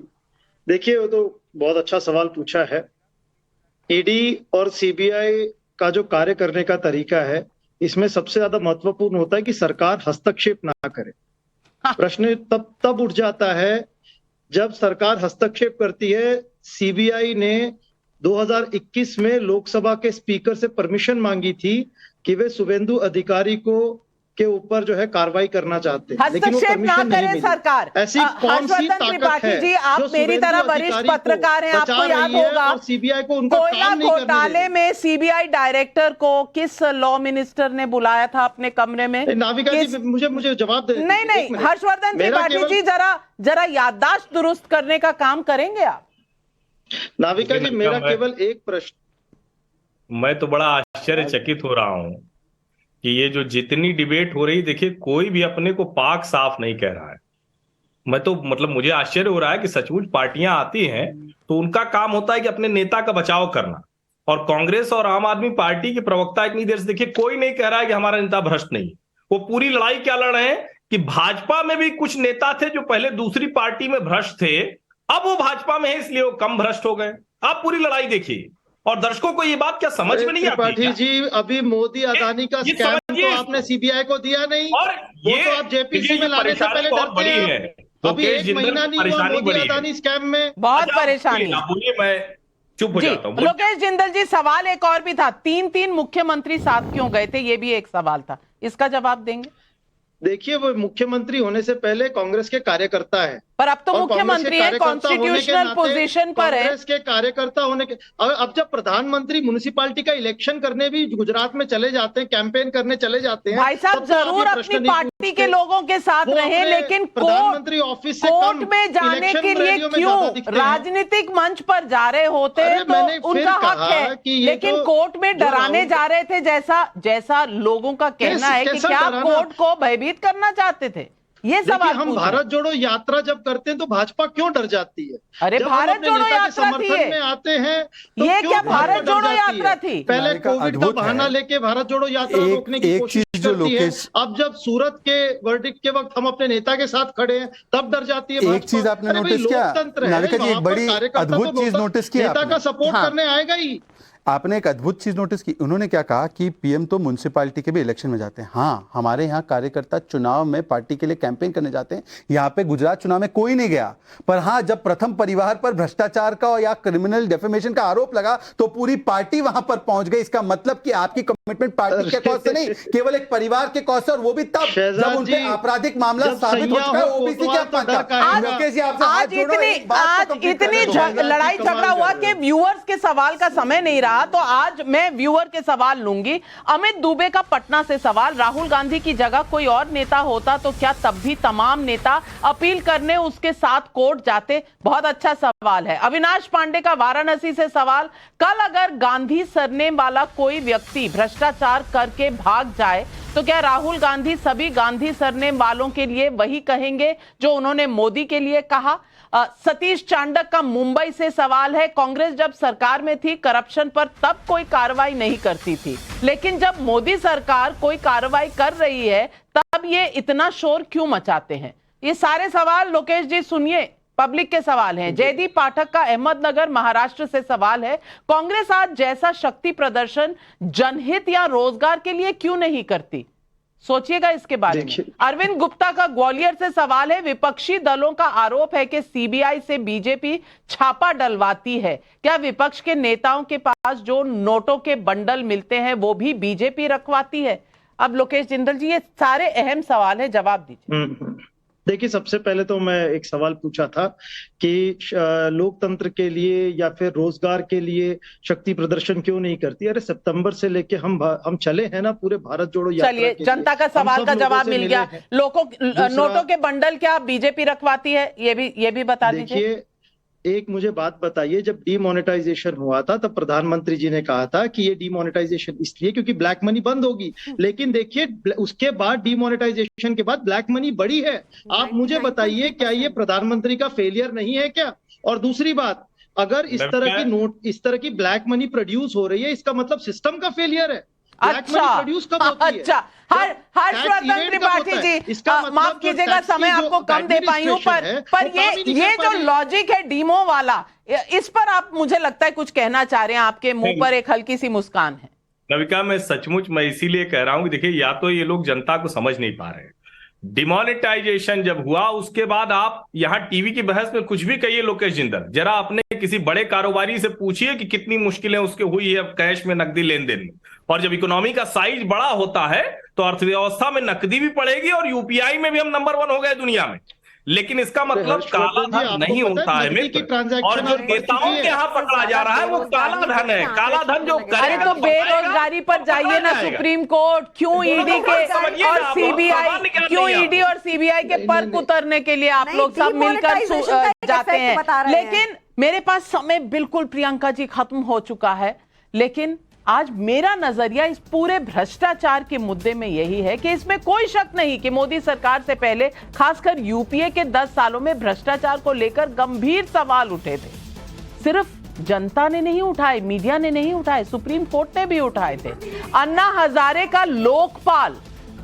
देखिए वो तो बहुत अच्छा सवाल पूछा है। ईडी और सीबीआई का जो कार्य करने का तरीका है, इसमें सबसे ज्यादा महत्वपूर्ण होता है कि सरकार हस्तक्षेप ना करे। प्रश्न तब उठ जाता है जब सरकार हस्तक्षेप करती है। सीबीआई ने 2021 में लोकसभा के स्पीकर से परमिशन मांगी थी कि वे शुभेंदु अधिकारी के ऊपर जो है कार्रवाई करना चाहते हैं, लेकिन वो परमिशन नहीं मिली। सरकार ऐसी कौन सी ताकत है जी, आप मेरी तरह वरिष्ठ पत्रकार हैं, आपको याद होगा और सीबीआई को उनका काम नहीं करने घोटाले में सीबीआई डायरेक्टर को किस लॉ मिनिस्टर ने बुलाया था अपने कमरे में? नाविका जी, मुझे जवाब दे। नहीं, हर्षवर्धन त्रिपाठी जी, जरा याददाश्त दुरुस्त करने का काम करेंगे आप? नाविका जी, मेरा केवल एक प्रश्न। मैं तो बड़ा आश्चर्यचकित हो रहा हूं कि ये जो जितनी डिबेट हो रही, देखिए कोई भी अपने को पाक साफ नहीं कह रहा है। मैं तो मुझे आश्चर्य हो रहा है कि सचमुच पार्टियां आती हैं तो उनका काम होता है कि अपने नेता का बचाव करना, और कांग्रेस और आम आदमी पार्टी के प्रवक्ता इतनी देर से देखिए कोई नहीं कह रहा है कि हमारा नेता भ्रष्ट नहीं। वो पूरी लड़ाई क्या लड़ रहे हैं कि भाजपा में भी कुछ नेता थे जो पहले दूसरी पार्टी में भ्रष्ट थे, अब वो भाजपा में है इसलिए वो कम भ्रष्ट हो गए। आप पूरी लड़ाई देखिए, और दर्शकों को ये बात क्या समझ में नहीं आती? त्रिपाठी जी, अभी मोदी अदानी का स्कैम तो आपने सीबीआई को दिया नहीं, और वो तो आप जेपीसी में लाने से पहले डरते हैं। अभी 1 महीना नहीं हुआ मोदी अदानी स्कैम में, बहुत परेशानी। बोलिए, मैं चुप हो जाता हूं। लोकेश जिंदल जी, सवाल एक और भी था, 3 मुख्यमंत्री साथ क्यों गए थे, ये भी एक सवाल था, इसका जवाब देंगे? देखिए, वो मुख्यमंत्री होने से पहले कांग्रेस के कार्यकर्ता है, पर अब तो मुख्यमंत्री है, कॉन्स्टिट्यूशनल पोजीशन पर है। कांग्रेस के कार्यकर्ता होने के अब जब प्रधानमंत्री म्युनिसिपैलिटी का इलेक्शन करने भी गुजरात में चले जाते हैं, कैंपेन करने चले जाते हैं, भाई साहब जरूर अपनी पार्टी के लोगों के साथ रहे, लेकिन प्रधानमंत्री ऑफिस से कोर्ट में जाने के लिए क्यों राजनीतिक मंच पर जा रहे होते हैं तो उनका हक है, लेकिन कोर्ट में डराने जा रहे थे, जैसा लोगों का कहना है कि क्या कोर्ट को भयभीत करना चाहते थे। ये सवाल हम भारत जोड़ो यात्रा जब करते हैं तो भाजपा क्यों डर जाती है? अरे भारत जोड़ो यात्रा थी, में आते हैं तो ये क्या भारत जोड़ो यात्रा थी? पहले कोविड का बहाना लेके भारत जोड़ो यात्रा रोकने की कोशिश करती है, अब जब सूरत के वर्डिक्ट के वक्त हम अपने नेता के साथ खड़े हैं तब डर जाती है। एक चीज आपने नोटिस किया, नाविका जी, एक बड़ी अद्भुत चीज नोटिस की, नेता का सपोर्ट करने आएगा ही। आपने एक अद्भुत चीज नोटिस की, उन्होंने क्या कहा कि पीएम तो म्युनिसिपैलिटी के भी इलेक्शन में जाते हैं। हाँ, हमारे यहाँ कार्यकर्ता चुनाव में पार्टी के लिए कैंपेन करने जाते हैं, यहाँ पे गुजरात चुनाव में कोई नहीं गया, पर हाँ जब प्रथम परिवार पर भ्रष्टाचार का या क्रिमिनल डेफेमेशन का आरोप लगा तो पूरी पार्टी वहां पर पहुंच गई। इसका मतलब कि आपकी कमिटमेंट पार्टी के कॉज से नहीं, केवल एक परिवार के कॉज से, और वो भी तब जब उन पे आपराधिक मामला साबित हो चुका है, ओबीसी के अपमान का। आज इतनी लड़ाई झगड़ा हुआ कि व्यूअर्स के सवाल का समय नहीं रहा, तो आज मैं व्यूअर के सवाल लूंगी। अमित दुबे का पटना से सवाल, राहुल गांधी की जगह कोई और नेता होता तो क्या तब भी तमाम नेता अपील करने उसके साथ कोर्ट जाते? बहुत अच्छा सवाल है। अविनाश पांडे का वाराणसी से सवाल, कल अगर गांधी सरनेम वाला कोई व्यक्ति भ्रष्टाचार करके भाग जाए तो क्या राहुल गांधी सभी गांधी सरनेम वालों के लिए वही कहेंगे जो उन्होंने मोदी के लिए कहा? सतीश चांडक का मुंबई से सवाल है, कांग्रेस जब सरकार में थी करप्शन पर तब कोई कार्रवाई नहीं करती थी, लेकिन जब मोदी सरकार कोई कार्रवाई कर रही है तब ये इतना शोर क्यों मचाते हैं? ये सारे सवाल लोकेश जी सुनिए, पब्लिक के सवाल हैं। जयदीप पाठक का अहमदनगर महाराष्ट्र से सवाल है, कांग्रेस आज जैसा शक्ति प्रदर्शन जनहित या रोजगार के लिए क्यों नहीं करती? सोचिएगा इसके बारे में। अरविंद गुप्ता का ग्वालियर से सवाल है, विपक्षी दलों का आरोप है कि सीबीआई से बीजेपी छापा डलवाती है, क्या विपक्ष के नेताओं के पास जो नोटों के बंडल मिलते हैं वो भी बीजेपी रखवाती है? अब लोकेश जिंदल जी, ये सारे अहम सवाल है, जवाब दीजिए। देखिए, सबसे पहले तो मैं एक सवाल पूछा था कि लोकतंत्र के लिए या फिर रोजगार के लिए शक्ति प्रदर्शन क्यों नहीं करती? अरे सितंबर से लेके हम चले हैं ना पूरे भारत जोड़ो यात्रा। चलिए, जनता का सवाल का जवाब मिल गया। नोटों के बंडल क्या बीजेपी रखवाती है, ये भी बता दीजिए। एक मुझे बात बताइए, जब डीमोनेटाइजेशन हुआ था तब प्रधानमंत्री जी ने कहा था कि ये डीमोनेटाइजेशन इसलिए क्योंकि ब्लैक मनी बंद होगी, लेकिन देखिए उसके बाद डीमोनेटाइजेशन के बाद ब्लैक मनी बढ़ी है। आप मुझे बताइए, क्या ये प्रधानमंत्री का फेलियर नहीं है क्या? और दूसरी बात, अगर इस तरह की ब्लैक मनी प्रोड्यूस हो रही है, इसका मतलब सिस्टम का फेलियर है। अच्छा, हर्षवर्धन त्रिपाठी जी, माफ कीजिएगा समय आपको कम दे पाई हूं, पर ये जो लॉजिक है डीमो वाला, इस पर आप, मुझे लगता है कुछ कहना चाह रहे हैं, आपके मुंह पर एक हल्की सी मुस्कान है। नविका, मैं इसीलिए कह रहा हूं कि देखिए, या तो ये लोग जनता को समझ नहीं पा रहे हैं। डिमोनेटाइजेशन जब हुआ उसके बाद आप यहां टीवी की बहस में कुछ भी कहिए लोकेश जिंदल, जरा अपने किसी बड़े कारोबारी से पूछिए कि कितनी मुश्किलें उसके हुई है अब कैश में नकदी लेन देन में। और जब इकोनॉमी का साइज बड़ा होता है तो अर्थव्यवस्था में नकदी भी पड़ेगी और यूपीआई में भी हम नंबर 1 हो गए दुनिया में। लेकिन इसका मतलब काला धन नहीं होता है मित्र, और जो नेताओं के यहाँ पकड़ा जा रहा है वो काला धन है। काला धन जो अरे तो बेरोजगारी पर जाइए ना सुप्रीम कोर्ट, क्यों ईडी के और सीबीआई, क्यों ईडी और सीबीआई के पर्क उतरने के लिए आप लोग सब मिलकर जाते हैं। लेकिन मेरे पास समय बिल्कुल प्रियंका जी खत्म हो चुका है, लेकिन आज मेरा नजरिया इस पूरे भ्रष्टाचार के मुद्दे में यही है कि इसमें कोई शक नहीं कि मोदी सरकार से पहले खासकर यूपीए के 10 सालों में भ्रष्टाचार को लेकर गंभीर सवाल उठे थे। सिर्फ जनता ने नहीं उठाए, मीडिया ने नहीं उठाए, सुप्रीम कोर्ट ने भी उठाए थे। अन्ना हजारे का लोकपाल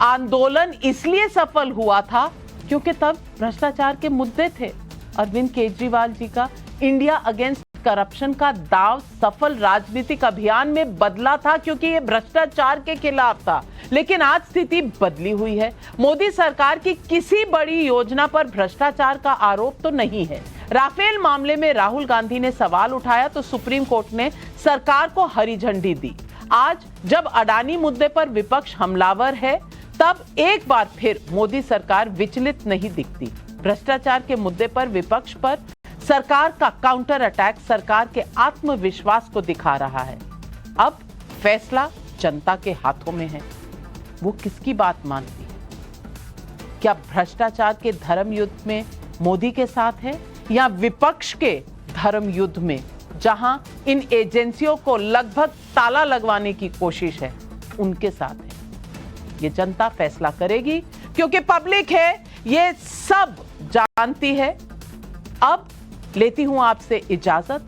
आंदोलन इसलिए सफल हुआ था क्योंकि तब भ्रष्टाचार के मुद्दे थे। अरविंद केजरीवाल जी का इंडिया अगेंस्ट करप्शन का दाव सफल राजनीतिक अभियान में बदला था क्योंकि ये भ्रष्टाचार के खिलाफ था। लेकिन आज स्थिति बदली हुई है। मोदी सरकार की किसी बड़ी योजना पर भ्रष्टाचार का आरोप तो नहीं है। राफेल मामले में राहुल गांधी ने सवाल उठाया तो सुप्रीम कोर्ट ने सरकार को हरी झंडी दी। आज जब अडानी मुद्दे पर विपक्ष हमलावर है, तब एक बार फिर मोदी सरकार विचलित नहीं दिखती। भ्रष्टाचार के मुद्दे पर विपक्ष पर सरकार का काउंटर अटैक सरकार के आत्मविश्वास को दिखा रहा है। अब फैसला जनता के हाथों में है, वो किसकी बात मानती है। क्या भ्रष्टाचार के धर्म युद्ध में मोदी के साथ है या विपक्ष के धर्म युद्ध में, जहां इन एजेंसियों को लगभग ताला लगवाने की कोशिश है, उनके साथ है। ये जनता फैसला करेगी क्योंकि पब्लिक है, ये सब जानती है। अब लेती हूं आपसे इजाजत।